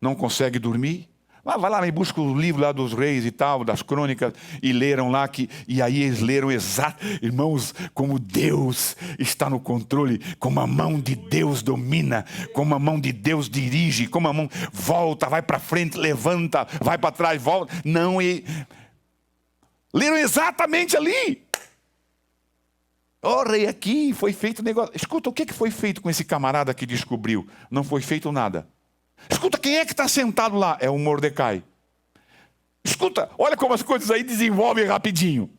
Não consegue dormir. Vai lá e busca o livro lá dos reis e tal, das crônicas, e leram lá, e aí eles leram exato, irmãos, como Deus está no controle, como a mão de Deus domina, como a mão de Deus dirige, como a mão volta, vai para frente, levanta, vai para trás, volta. Não, leram exatamente ali. Rei, aqui foi feito negócio. Escuta, o que foi feito com esse camarada que descobriu? Não foi feito nada. Escuta, quem é que está sentado lá? É o Mordecai. Escuta, olha como as coisas aí desenvolvem rapidinho.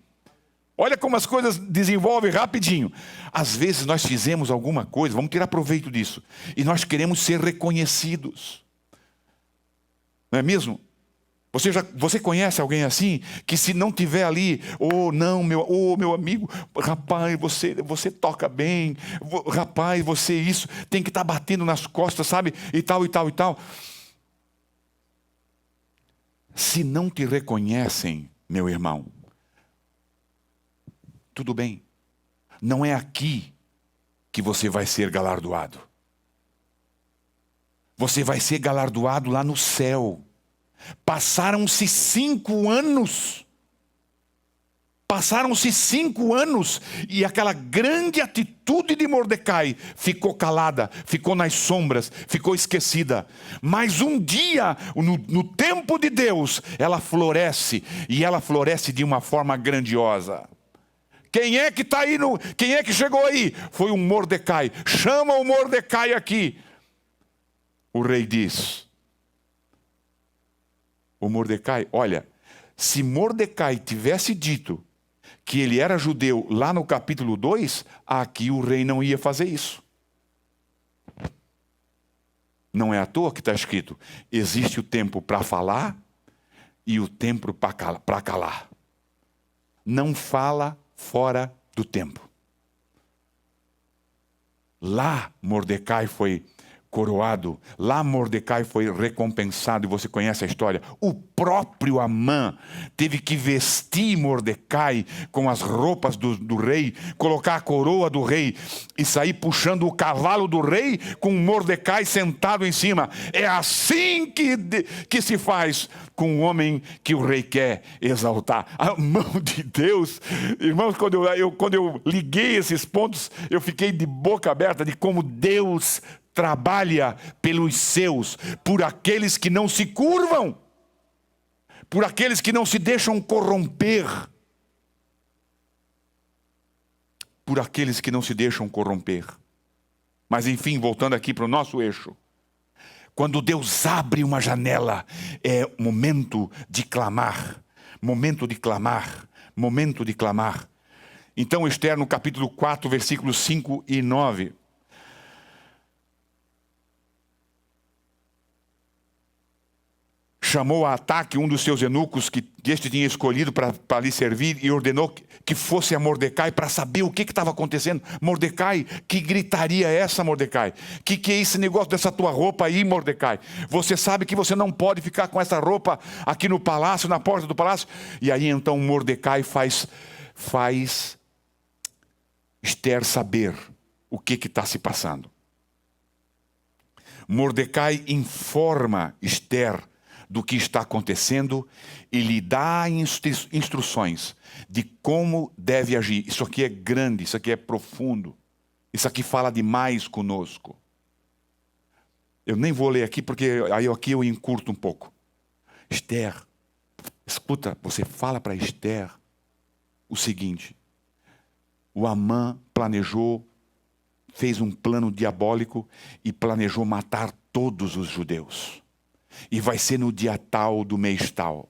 Olha como as coisas desenvolvem rapidinho. Às vezes nós fizemos alguma coisa, vamos tirar proveito disso, e nós queremos ser reconhecidos. Não é mesmo? Você conhece alguém assim? Que se não tiver ali, meu amigo, rapaz, você toca bem, rapaz, você isso, tem que estar batendo nas costas, sabe? E tal, e tal, e tal. Se não te reconhecem, meu irmão, tudo bem. Não é aqui que você vai ser galardoado. Você vai ser galardoado lá no céu. Passaram-se 5 anos. Passaram-se 5 anos e aquela grande atitude de Mordecai ficou calada, ficou nas sombras, ficou esquecida. Mas um dia, no tempo de Deus, ela floresce e ela floresce de uma forma grandiosa. Quem é que está aí? Quem é que chegou aí? Foi um Mordecai. Chama o Mordecai aqui. O rei diz... O Mordecai, olha, se Mordecai tivesse dito que ele era judeu lá no capítulo 2, aqui o rei não ia fazer isso. Não é à toa que está escrito, existe o tempo para falar e o tempo para calar. Não fala fora do tempo. Lá Mordecai foi coroado, lá Mordecai foi recompensado, e você conhece a história. O próprio Amã teve que vestir Mordecai com as roupas do rei, colocar a coroa do rei e sair puxando o cavalo do rei com Mordecai sentado em cima. É assim que se faz com um homem que o rei quer exaltar. A mão de Deus, irmãos, quando eu liguei esses pontos, eu fiquei de boca aberta de como Deus trabalha pelos seus, por aqueles que não se curvam, por aqueles que não se deixam corromper, por aqueles que não se deixam corromper. Mas enfim, voltando aqui para o nosso eixo, quando Deus abre uma janela, é momento de clamar, momento de clamar, momento de clamar. Então Esther, no capítulo 4, versículos 5 e 9, chamou a ataque um dos seus eunucos que este tinha escolhido para lhe servir, e ordenou que fosse a Mordecai para saber o que estava acontecendo. Mordecai, que gritaria é essa, Mordecai? Que é esse negócio dessa tua roupa aí, Mordecai? Você sabe que você não pode ficar com essa roupa aqui no palácio, na porta do palácio? E aí então Mordecai faz Esther saber o que está se passando. Mordecai informa Esther do que está acontecendo e lhe dá instruções de como deve agir. Isso aqui é grande, isso aqui é profundo, isso aqui fala demais conosco. Eu nem vou ler aqui porque aí aqui eu encurto um pouco. Esther, escuta, você fala para Esther o seguinte: o Amã planejou, fez um plano diabólico e planejou matar todos os judeus. E vai ser no dia tal do mês tal.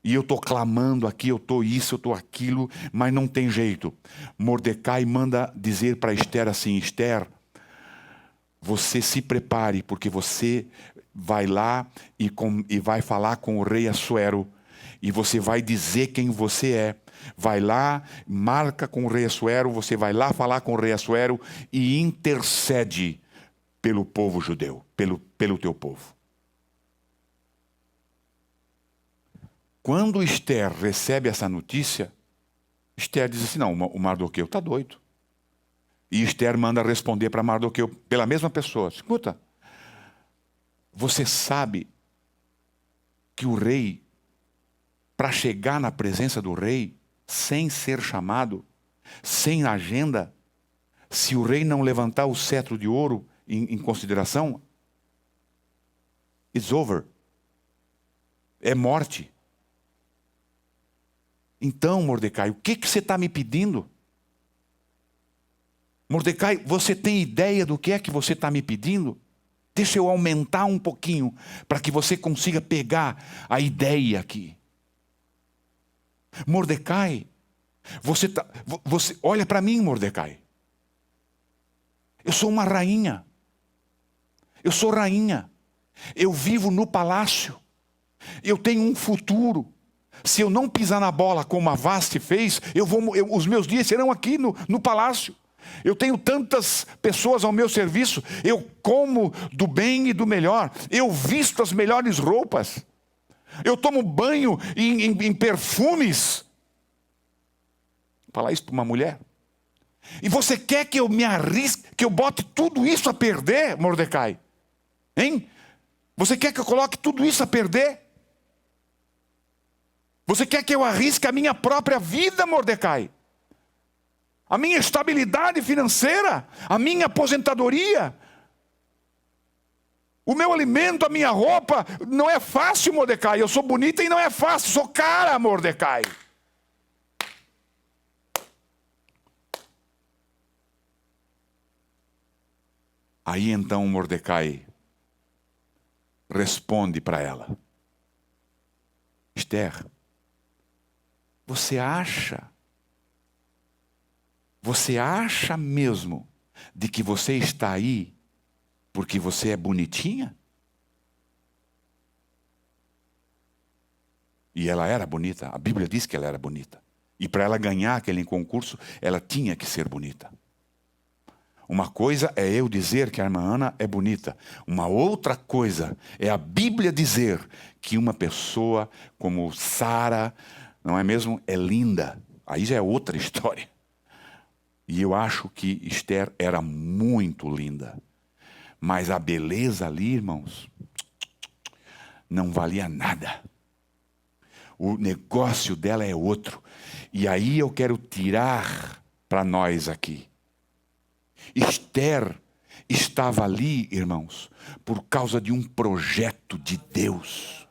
E eu estou clamando aqui, eu estou isso, eu estou aquilo, mas não tem jeito. Mordecai manda dizer para Esther assim: Esther, você se prepare, porque você vai lá e vai falar com o rei Assuero, e você vai dizer quem você é. Vai lá, marca com o rei Assuero, você vai lá falar com o rei Assuero e intercede pelo povo judeu, pelo teu povo. Quando Esther recebe essa notícia, Esther diz assim: não, o Mardoqueu está doido. E Esther manda responder para Mardoqueu pela mesma pessoa: escuta, você sabe que o rei, para chegar na presença do rei, sem ser chamado, sem agenda, se o rei não levantar o cetro de ouro em consideração, it's over. É morte. Então, Mordecai, o que você está me pedindo? Mordecai, você tem ideia do que é que você está me pedindo? Deixa eu aumentar um pouquinho, para que você consiga pegar a ideia aqui. Mordecai, você olha para mim, Mordecai. Eu sou uma rainha. Eu sou rainha. Eu vivo no palácio. Eu tenho um futuro. Se eu não pisar na bola como a Vasti fez, os meus dias serão aqui no palácio. Eu tenho tantas pessoas ao meu serviço. Eu como do bem e do melhor. Eu visto as melhores roupas. Eu tomo banho em perfumes. Falar isso para uma mulher. E você quer que eu me arrisque, que eu bote tudo isso a perder, Mordecai? Hein? Você quer que eu coloque tudo isso a perder? Você quer que eu arrisque a minha própria vida, Mordecai? A minha estabilidade financeira? A minha aposentadoria? O meu alimento, a minha roupa? Não é fácil, Mordecai. Eu sou bonita e não é fácil. Sou cara, Mordecai. Aí então Mordecai responde para ela: Esther, você acha mesmo de que você está aí porque você é bonitinha? E ela era bonita, a Bíblia diz que ela era bonita. E para ela ganhar aquele concurso, ela tinha que ser bonita. Uma coisa é eu dizer que a irmã Ana é bonita. Uma outra coisa é a Bíblia dizer que uma pessoa como Sara, não é mesmo? É linda. Aí já é outra história. E eu acho que Esther era muito linda. Mas a beleza ali, irmãos, não valia nada. O negócio dela é outro. E aí eu quero tirar para nós aqui. Esther estava ali, irmãos, por causa de um projeto de Deus.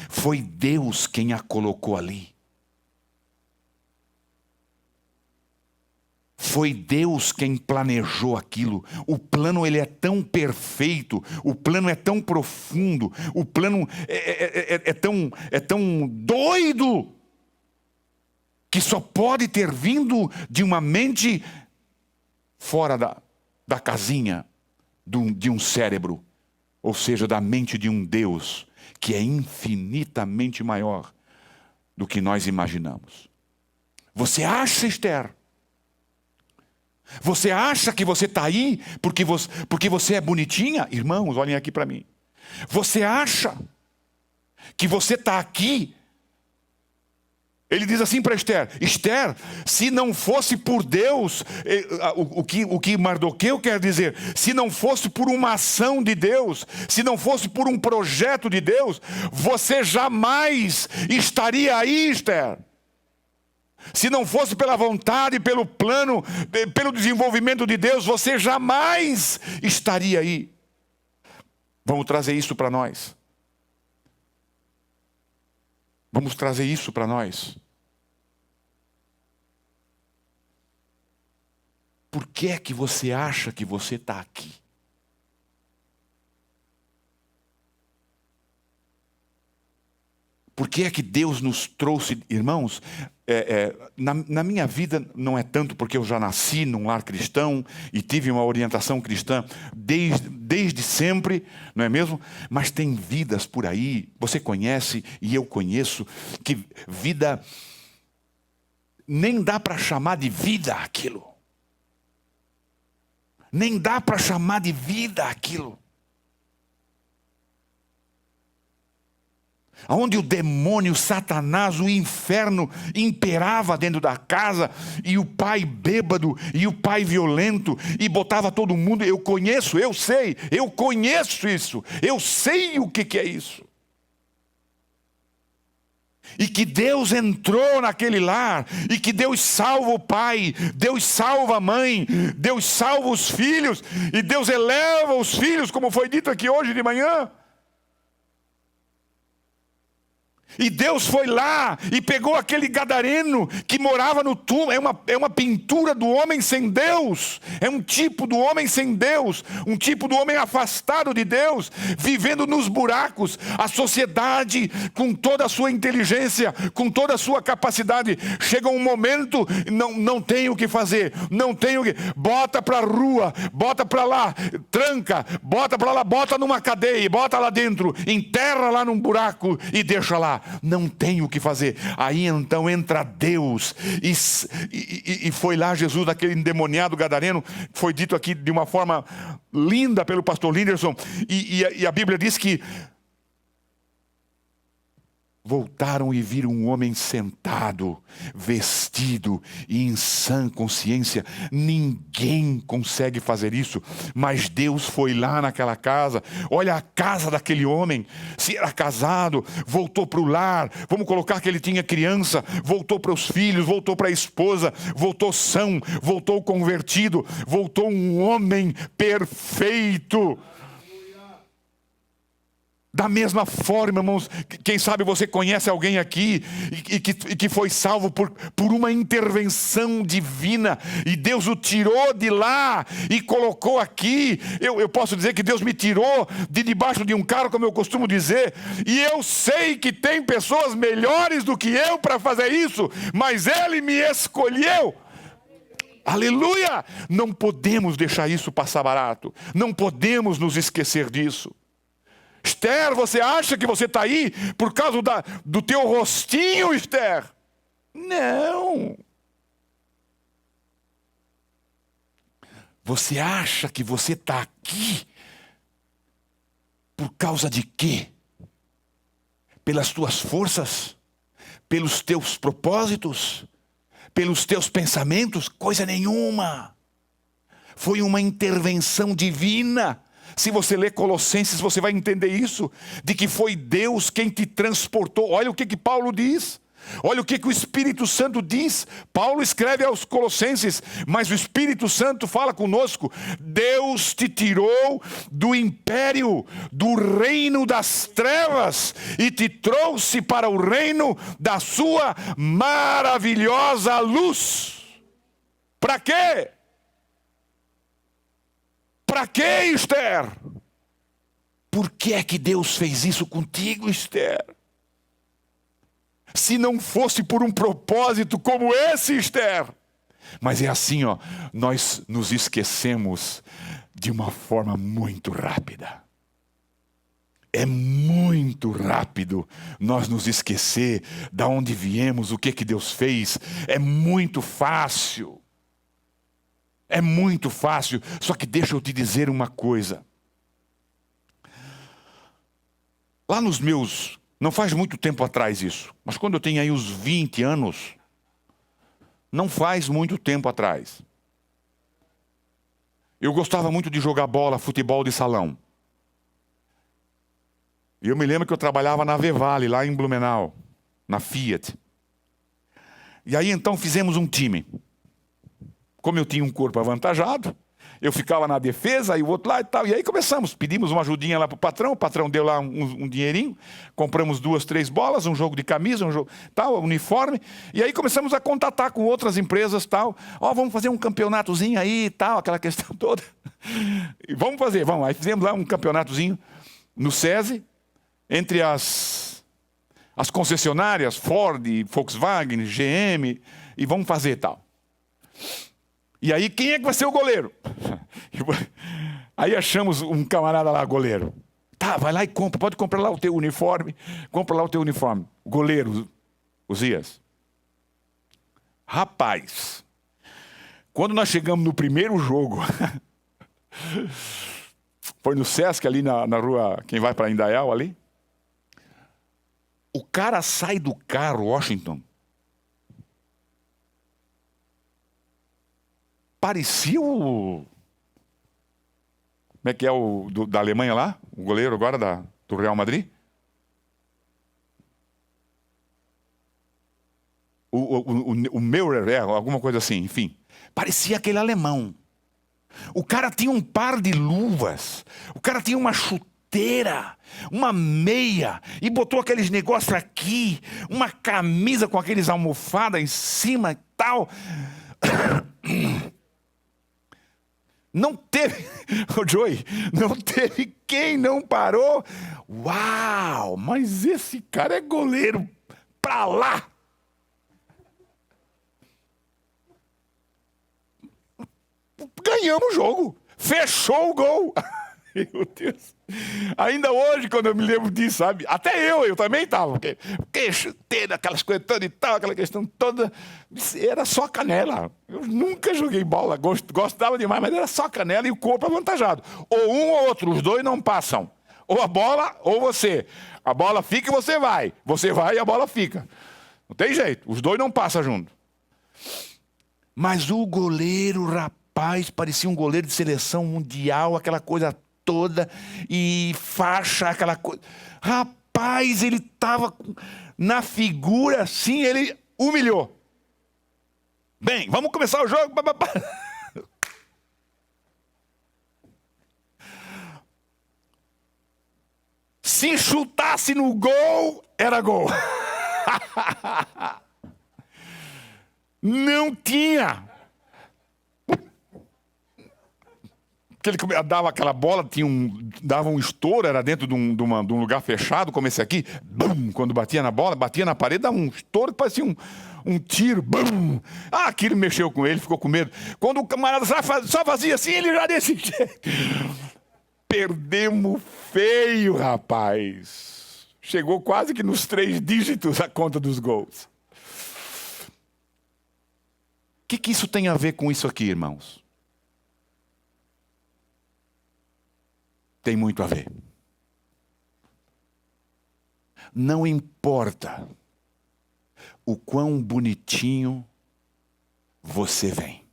Foi Deus quem a colocou ali. Foi Deus quem planejou aquilo. O plano ele é tão perfeito, o plano é tão profundo, o plano é tão doido, que só pode ter vindo de uma mente fora da casinha de um cérebro, ou seja, da mente de um Deus que é infinitamente maior do que nós imaginamos. Você acha, Esther? Você acha que você está aí porque você é bonitinha? Irmãos, olhem aqui para mim. Você acha que você está aqui? Ele diz assim para Esther: Esther, se não fosse por Deus, o que Mardoqueu quer dizer, se não fosse por uma ação de Deus, se não fosse por um projeto de Deus, você jamais estaria aí, Esther. Se não fosse pela vontade, pelo plano, pelo desenvolvimento de Deus, você jamais estaria aí. Vamos trazer isso para nós. Vamos trazer isso para nós. Por que é que você acha que você está aqui? Por que é que Deus nos trouxe, irmãos? Na minha vida não é tanto porque eu já nasci num lar cristão e tive uma orientação cristã desde sempre, não é mesmo? Mas tem vidas por aí, você conhece e eu conheço, que vida nem dá para chamar de vida aquilo. Nem dá para chamar de vida aquilo. Onde o demônio, Satanás, o inferno imperava dentro da casa, e o pai bêbado, e o pai violento, e botava todo mundo. Eu conheço, eu sei, eu conheço isso, eu sei o que é isso. E que Deus entrou naquele lar, e que Deus salva o pai, Deus salva a mãe, Deus salva os filhos, e Deus eleva os filhos, como foi dito aqui hoje de manhã. E Deus foi lá e pegou aquele gadareno que morava no túmulo. É uma pintura do homem sem Deus. É um tipo do homem sem Deus. Um tipo do homem afastado de Deus, vivendo nos buracos. A sociedade, com toda a sua inteligência, com toda a sua capacidade, chega um momento, não tem o que fazer. Não tem o que... Bota para a rua, bota para lá, tranca, bota para lá, bota numa cadeia, bota lá dentro, enterra lá num buraco e deixa lá. Não tem o que fazer. Aí então entra Deus e foi lá Jesus, daquele endemoniado gadareno. Foi dito aqui de uma forma linda pelo pastor Linderson, e a Bíblia diz que voltaram e viram um homem sentado, vestido e em sã consciência. Ninguém consegue fazer isso, mas Deus foi lá naquela casa. Olha a casa daquele homem. Se era casado, voltou para o lar. Vamos colocar que ele tinha criança, voltou para os filhos, voltou para a esposa, voltou são, voltou convertido, voltou um homem perfeito. Da mesma forma, irmãos, quem sabe você conhece alguém aqui e que foi salvo por uma intervenção divina, e Deus o tirou de lá e colocou aqui. Eu posso dizer que Deus me tirou de debaixo de um carro, como eu costumo dizer, e eu sei que tem pessoas melhores do que eu para fazer isso, mas Ele me escolheu. Aleluia! Não podemos deixar isso passar barato, não podemos nos esquecer disso. Esther, você acha que você está aí por causa do teu rostinho, Esther? Não. Você acha que você está aqui por causa de quê? Pelas tuas forças? Pelos teus propósitos? Pelos teus pensamentos? Coisa nenhuma. Foi uma intervenção divina. Se você ler Colossenses, você vai entender isso. De que foi Deus quem te transportou. Olha o que Paulo diz. Olha o que o Espírito Santo diz. Paulo escreve aos Colossenses, mas o Espírito Santo fala conosco. Deus te tirou do império, do reino das trevas e te trouxe para o reino da sua maravilhosa luz. Para quê? Para quê, Esther? Por que é que Deus fez isso contigo, Esther? Se não fosse por um propósito como esse, Esther. Mas é assim, ó, nós nos esquecemos de uma forma muito rápida. É muito rápido nós nos esquecer de onde viemos, o que Deus fez. É muito fácil. É muito fácil. Só que deixa eu te dizer uma coisa. Lá nos meus... Não faz muito tempo atrás isso, mas quando eu tenho aí uns 20 anos, não faz muito tempo atrás. Eu gostava muito de jogar bola, futebol de salão. E eu me lembro que eu trabalhava na Vevale, lá em Blumenau, na Fiat. E aí então fizemos um time. Como eu tinha um corpo avantajado, eu ficava na defesa e o outro lá e tal. E aí começamos, pedimos uma ajudinha lá para o patrão deu lá um dinheirinho, compramos 2, 3 bolas, um jogo de camisa, um jogo tal, uniforme. E aí começamos a contatar com outras empresas tal. Ó, vamos fazer um campeonatozinho aí e tal, aquela questão toda. E vamos. Aí fizemos lá um campeonatozinho no SESI, entre as concessionárias, Ford, Volkswagen, GM, e vamos fazer tal. E aí, quem é que vai ser o goleiro? Aí achamos um camarada lá, goleiro. Tá, vai lá e compra, pode comprar lá o teu uniforme. Compra lá o teu uniforme. Goleiro, Uzias. Rapaz, quando nós chegamos no primeiro jogo, foi no Sesc ali na rua, quem vai para Indaial ali. O cara sai do carro, Washington. Parecia o... Como é que é o da Alemanha lá? O goleiro agora do Real Madrid? O Meurer, alguma coisa assim, enfim. Parecia aquele alemão. O cara tinha um par de luvas. O cara tinha uma chuteira, uma meia, e botou aqueles negócios aqui, uma camisa com aqueles almofadas em cima e tal. Não teve, Joey, não teve quem não parou. Uau, mas esse cara é goleiro pra lá. Ganhamos o jogo, fechou o gol. Meu Deus. Ainda hoje, quando eu me lembro disso, sabe? Até eu também estava. Porque chuteira, aquelas coisas todas e tal, aquela questão toda. Era só canela. Eu nunca joguei bola, gostava demais, mas era só canela e o corpo avantajado. Ou um ou outro, os dois não passam. Ou a bola, ou você. A bola fica e você vai. Você vai e a bola fica. Não tem jeito, os dois não passam junto. Mas o goleiro, rapaz, parecia um goleiro de seleção mundial, aquela coisa toda, e faixa, aquela coisa. Rapaz, ele estava na figura assim, ele humilhou. Bem, vamos começar o jogo. Se chutasse no gol, era gol. Não tinha. Porque ele dava aquela bola, dava um estouro, era dentro de um lugar fechado, como esse aqui. Bum, quando batia na bola, batia na parede, dava um estouro que parecia um tiro. Bum. Aquilo mexeu com ele, ficou com medo. Quando o camarada só fazia assim, ele já desse jeito. Perdemos feio, rapaz. Chegou quase que nos 3 dígitos a conta dos gols. O que isso tem a ver com isso aqui, irmãos? Tem muito a ver. Não importa o quão bonitinho você vem.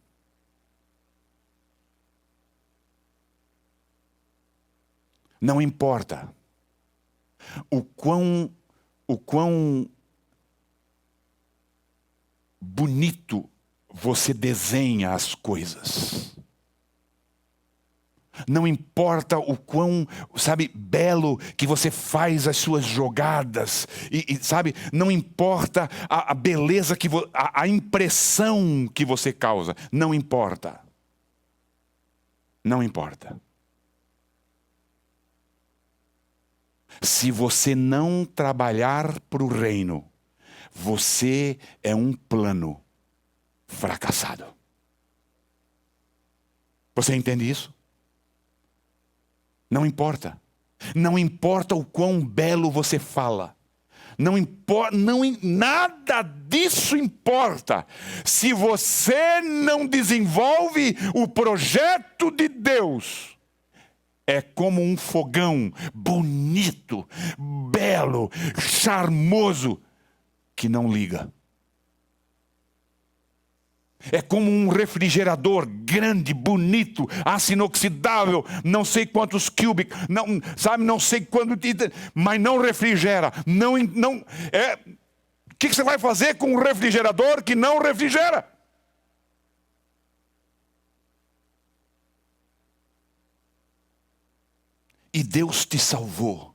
Não importa o quão bonito você desenha as coisas. Não importa o quão, belo que você faz as suas jogadas. Não importa a beleza, a impressão que você causa. Não importa. Não importa. Se você não trabalhar para o reino, você é um plano fracassado. Você entende isso? Não importa. Não importa o quão belo você fala. Não importa, nada disso importa. Se você não desenvolve o projeto de Deus, é como um fogão bonito, belo, charmoso, que não liga. É como um refrigerador grande, bonito, aço inoxidável, não sei quantos cúbicos, não sei quanto, mas não refrigera. O que você vai fazer com um refrigerador que não refrigera? E Deus te salvou.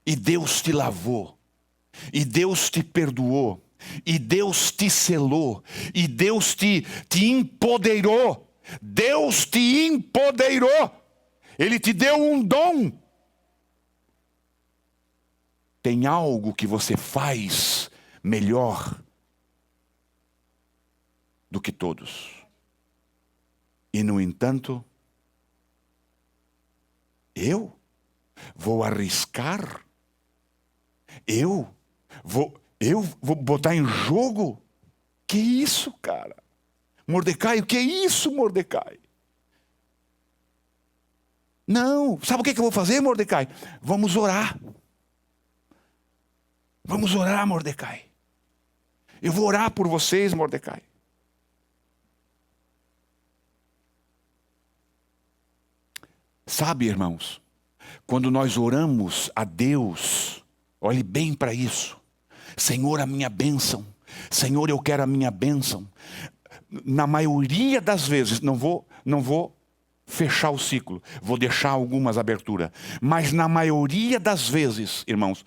E Deus te lavou. E Deus te perdoou. E Deus te selou. E Deus te empoderou. Deus te empoderou. Ele te deu um dom. Tem algo que você faz melhor do que todos. E no entanto, eu vou arriscar? Eu vou botar em jogo? Que isso, cara? Mordecai, o que é isso, Mordecai? Não, sabe o que eu vou fazer, Mordecai? Vamos orar. Vamos orar, Mordecai. Eu vou orar por vocês, Mordecai. Sabe, irmãos, quando nós oramos a Deus, olhe bem para isso. Senhor, a minha bênção. Senhor, eu quero a minha bênção. Na maioria das vezes, não vou fechar o ciclo, vou deixar algumas aberturas. Mas na maioria das vezes, irmãos,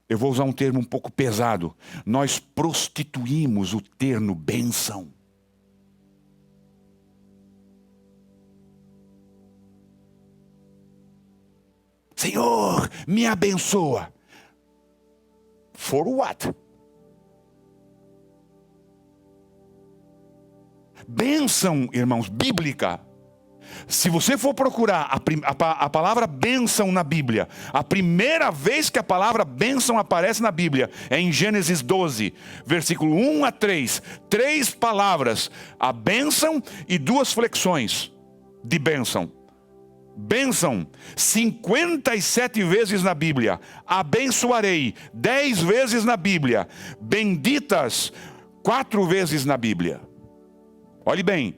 eu vou usar um termo um pouco pesado, nós prostituímos o termo bênção. Senhor, me abençoa. For what? Bênção, irmãos, bíblica. Se você for procurar a palavra bênção na Bíblia, a primeira vez que a palavra bênção aparece na Bíblia é em Gênesis 12, versículo 1 a 3. 3 palavras, a bênção e 2 flexões de bênção. Bênção, 57 vezes na Bíblia. Abençoarei, 10 vezes na Bíblia. Benditas, 4 vezes na Bíblia. Olhe bem.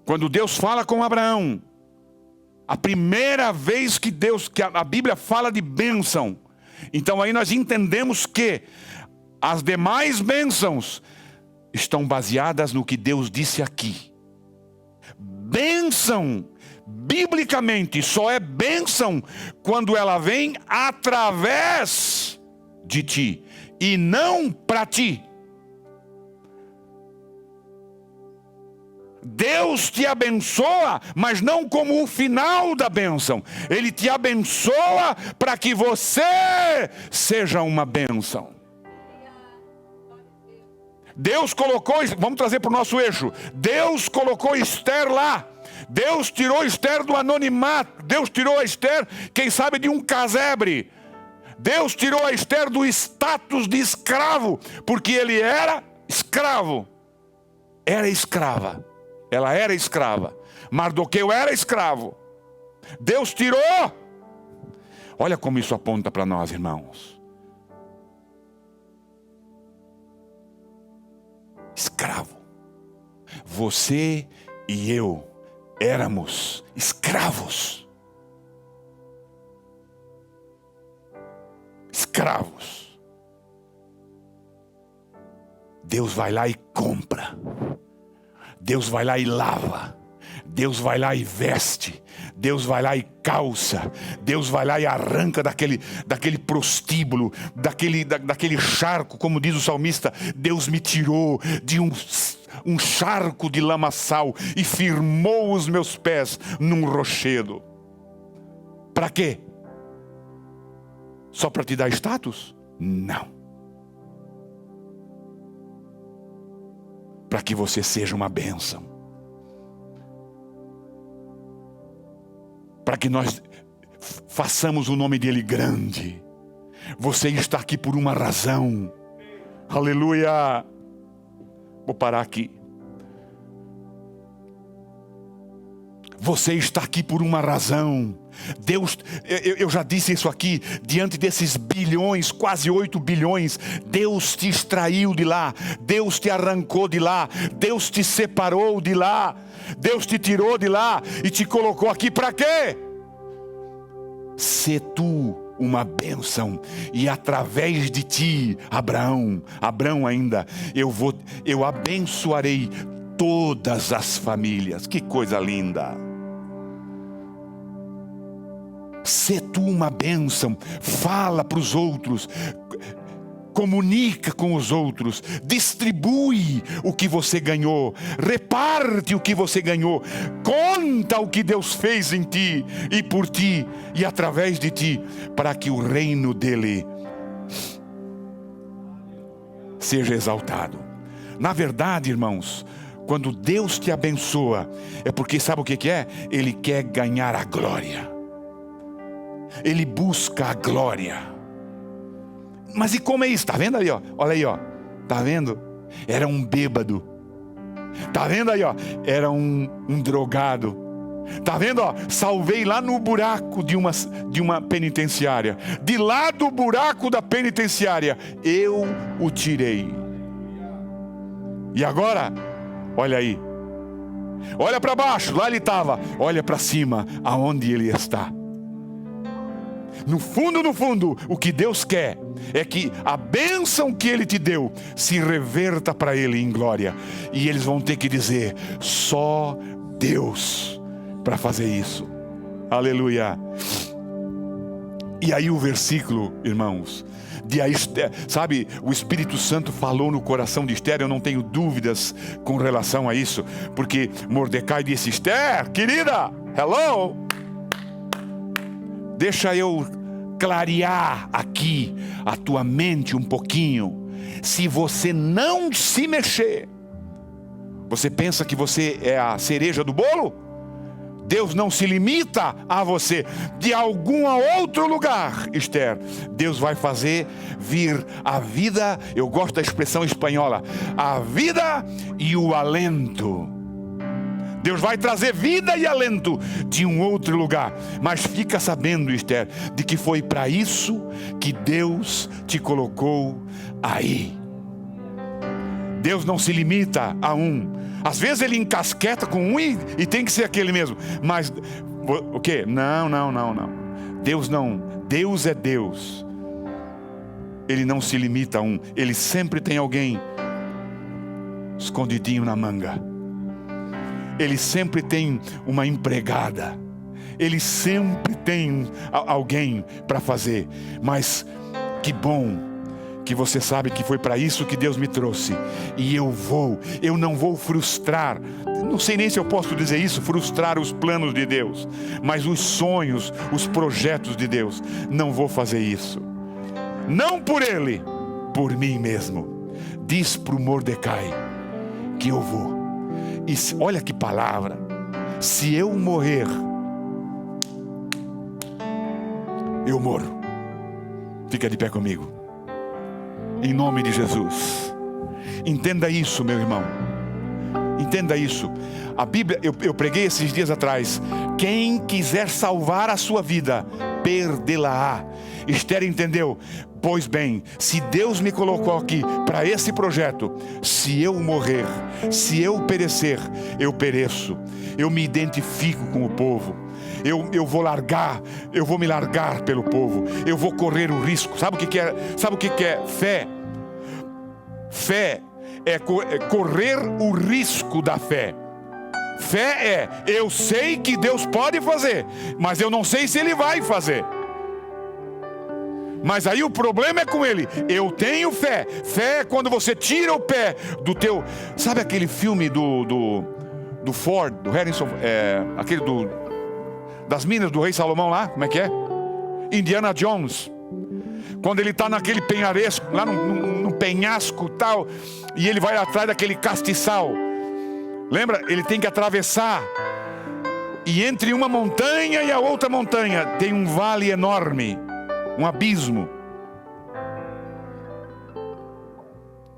Quando Deus fala com Abraão, a primeira vez que a Bíblia fala de bênção, então aí nós entendemos que as demais bênçãos estão baseadas no que Deus disse aqui. Bênção, biblicamente, só é bênção quando ela vem através de ti e não para ti. Deus te abençoa, mas não como o final da bênção. Ele te abençoa para que você seja uma bênção. Deus colocou, vamos trazer para o nosso eixo. Deus colocou Esther lá Deus tirou Esther do anonimato. Deus tirou a Esther, quem sabe, de um casebre. Deus tirou a Esther do status de escravo, porque ele era escravo. Era escrava. Ela era escrava. Mardoqueu era escravo. Deus tirou. Olha como isso aponta para nós, irmãos. Escravo. Você e eu éramos escravos. Escravos. Deus vai lá e compra. Deus vai lá e lava. Deus vai lá e veste. Deus vai lá e calça. Deus vai lá e arranca daquele prostíbulo, daquele charco, como diz o salmista. Deus me tirou de um charco de lamaçal e firmou os meus pés num rochedo. Para quê? Só para te dar status? Não. Para que você seja uma bênção. Para que nós façamos o nome dele grande. Você está aqui por uma razão. Aleluia. Vou parar aqui. Você está aqui por uma razão. Deus, eu já disse isso aqui, diante desses bilhões, quase 8 bilhões, Deus te extraiu de lá, Deus te arrancou de lá, Deus te separou de lá, Deus te tirou de lá e te colocou aqui para quê? Ser tu uma bênção, e através de ti, Abraão ainda, eu abençoarei todas as famílias. Que coisa linda! Ser tu uma bênção, fala para os outros, comunica com os outros, distribui o que você ganhou, reparte o que você ganhou, conta o que Deus fez em ti e por ti e através de ti, para que o reino dele seja exaltado. Na verdade, irmãos, quando Deus te abençoa, é porque sabe o que é? Ele quer ganhar a glória. Ele busca a glória. Mas e como é isso? Está vendo aí, ó? Olha aí, ó. Está vendo? Era um bêbado. Está vendo aí, ó? Era um drogado. Está vendo, ó? Salvei lá no buraco de uma penitenciária. De lá do buraco da penitenciária, eu o tirei. E agora, olha aí. Olha para baixo, lá ele estava. Olha para cima, aonde ele está. No fundo, o que Deus quer é que a bênção que Ele te deu se reverta para Ele em glória. E eles vão ter que dizer, só Deus para fazer isso. Aleluia. E aí o versículo, irmãos, de Esther, sabe, o Espírito Santo falou no coração de Esther, eu não tenho dúvidas com relação a isso, porque Mordecai disse, Esther, querida, hello, deixa eu clarear aqui a tua mente um pouquinho. Se você não se mexer, você pensa que você é a cereja do bolo? Deus não se limita a você. De algum outro lugar, Esther, Deus vai fazer vir a vida, eu gosto da expressão espanhola, a vida e o alento. Deus vai trazer vida e alento de um outro lugar. Mas fica sabendo, Esther, de que foi para isso que Deus te colocou aí. Deus não se limita a um. Às vezes ele encasqueta com um e tem que ser aquele mesmo. Mas o quê? Não. Deus não. Deus é Deus. Ele não se limita a um. Ele sempre tem alguém escondidinho na manga. Ele sempre tem uma empregada. Ele sempre tem alguém para fazer. Mas que bom que você sabe que foi para isso que Deus me trouxe. E eu não vou frustrar. Não sei nem se eu posso dizer isso, frustrar os planos de Deus. Mas os sonhos, os projetos de Deus. Não vou fazer isso. Não por ele, por mim mesmo. Diz para o Mordecai que eu vou. E olha que palavra. se eu morrer, eu morro. Fica de pé comigo, em nome de Jesus. Entenda isso, meu irmão. Entenda isso. A Bíblia, eu preguei esses dias atrás: quem quiser salvar a sua vida, perdê-la-á. Esther entendeu. Pois bem, se Deus me colocou aqui para esse projeto, se eu morrer, se eu perecer, eu pereço. Eu me identifico com o povo. Eu vou me largar pelo povo. Eu vou correr o risco. Sabe o que é fé? Fé é correr o risco da fé. Fé é: eu sei que Deus pode fazer, mas eu não sei se Ele vai fazer. Mas aí o problema é com Ele. Eu tenho fé. Fé é quando você tira o pé do teu... Sabe aquele filme do Ford, do Harrison, aquele das minas do rei Salomão lá? Como é que é? Indiana Jones. Quando ele está naquele penharesco, lá no penhasco tal, e ele vai atrás daquele castiçal. Lembra? Ele tem que atravessar. E entre uma montanha e a outra montanha tem um vale enorme, um abismo.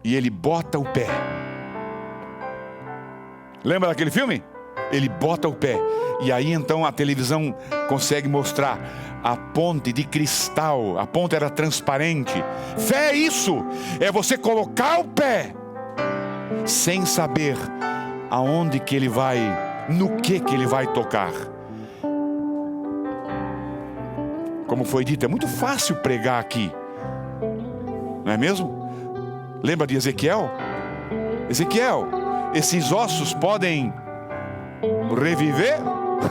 E ele bota o pé. Lembra daquele filme? Ele bota o pé. E aí então a televisão consegue mostrar a ponte de cristal. A ponte era transparente. Fé é isso. É você colocar o pé sem saber aonde que ele vai, no que ele vai tocar. Como foi dito, é muito fácil pregar aqui, não é mesmo? Lembra de Ezequiel? Ezequiel, esses ossos podem reviver?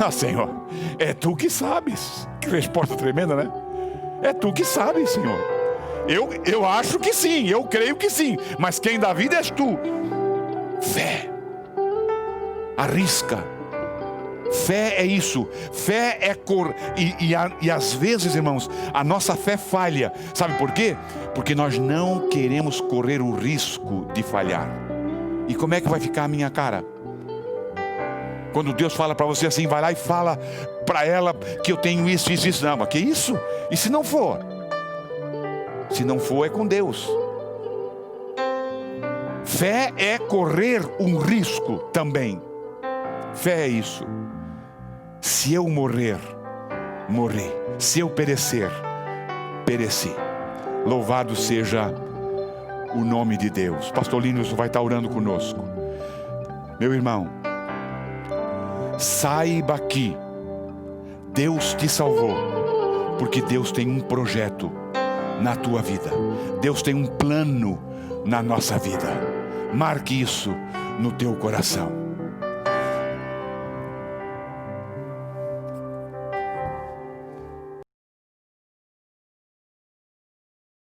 Ah, Senhor, é tu que sabes. Que resposta tremenda, né? É tu que sabes, Senhor. Eu acho que sim, eu creio que sim, mas quem dá vida és tu. Fé. Arrisca. Fé é isso. Fé é e às vezes, irmãos, a nossa fé falha. Sabe por quê? Porque nós não queremos correr o risco de falhar. E como é que vai ficar a minha cara? Quando Deus fala para você assim, vai lá e fala para ela que eu tenho isso. Não, mas que isso? E se não for? Se não for, é com Deus. Fé é correr um risco também. Fé é isso. Se eu morrer, morri. Se eu perecer, pereci. Louvado seja o nome de Deus. Pastor Linus vai estar orando conosco. Meu irmão, saiba que Deus te salvou, porque Deus tem um projeto na tua vida. Deus tem um plano na nossa vida. Marque isso no teu coração.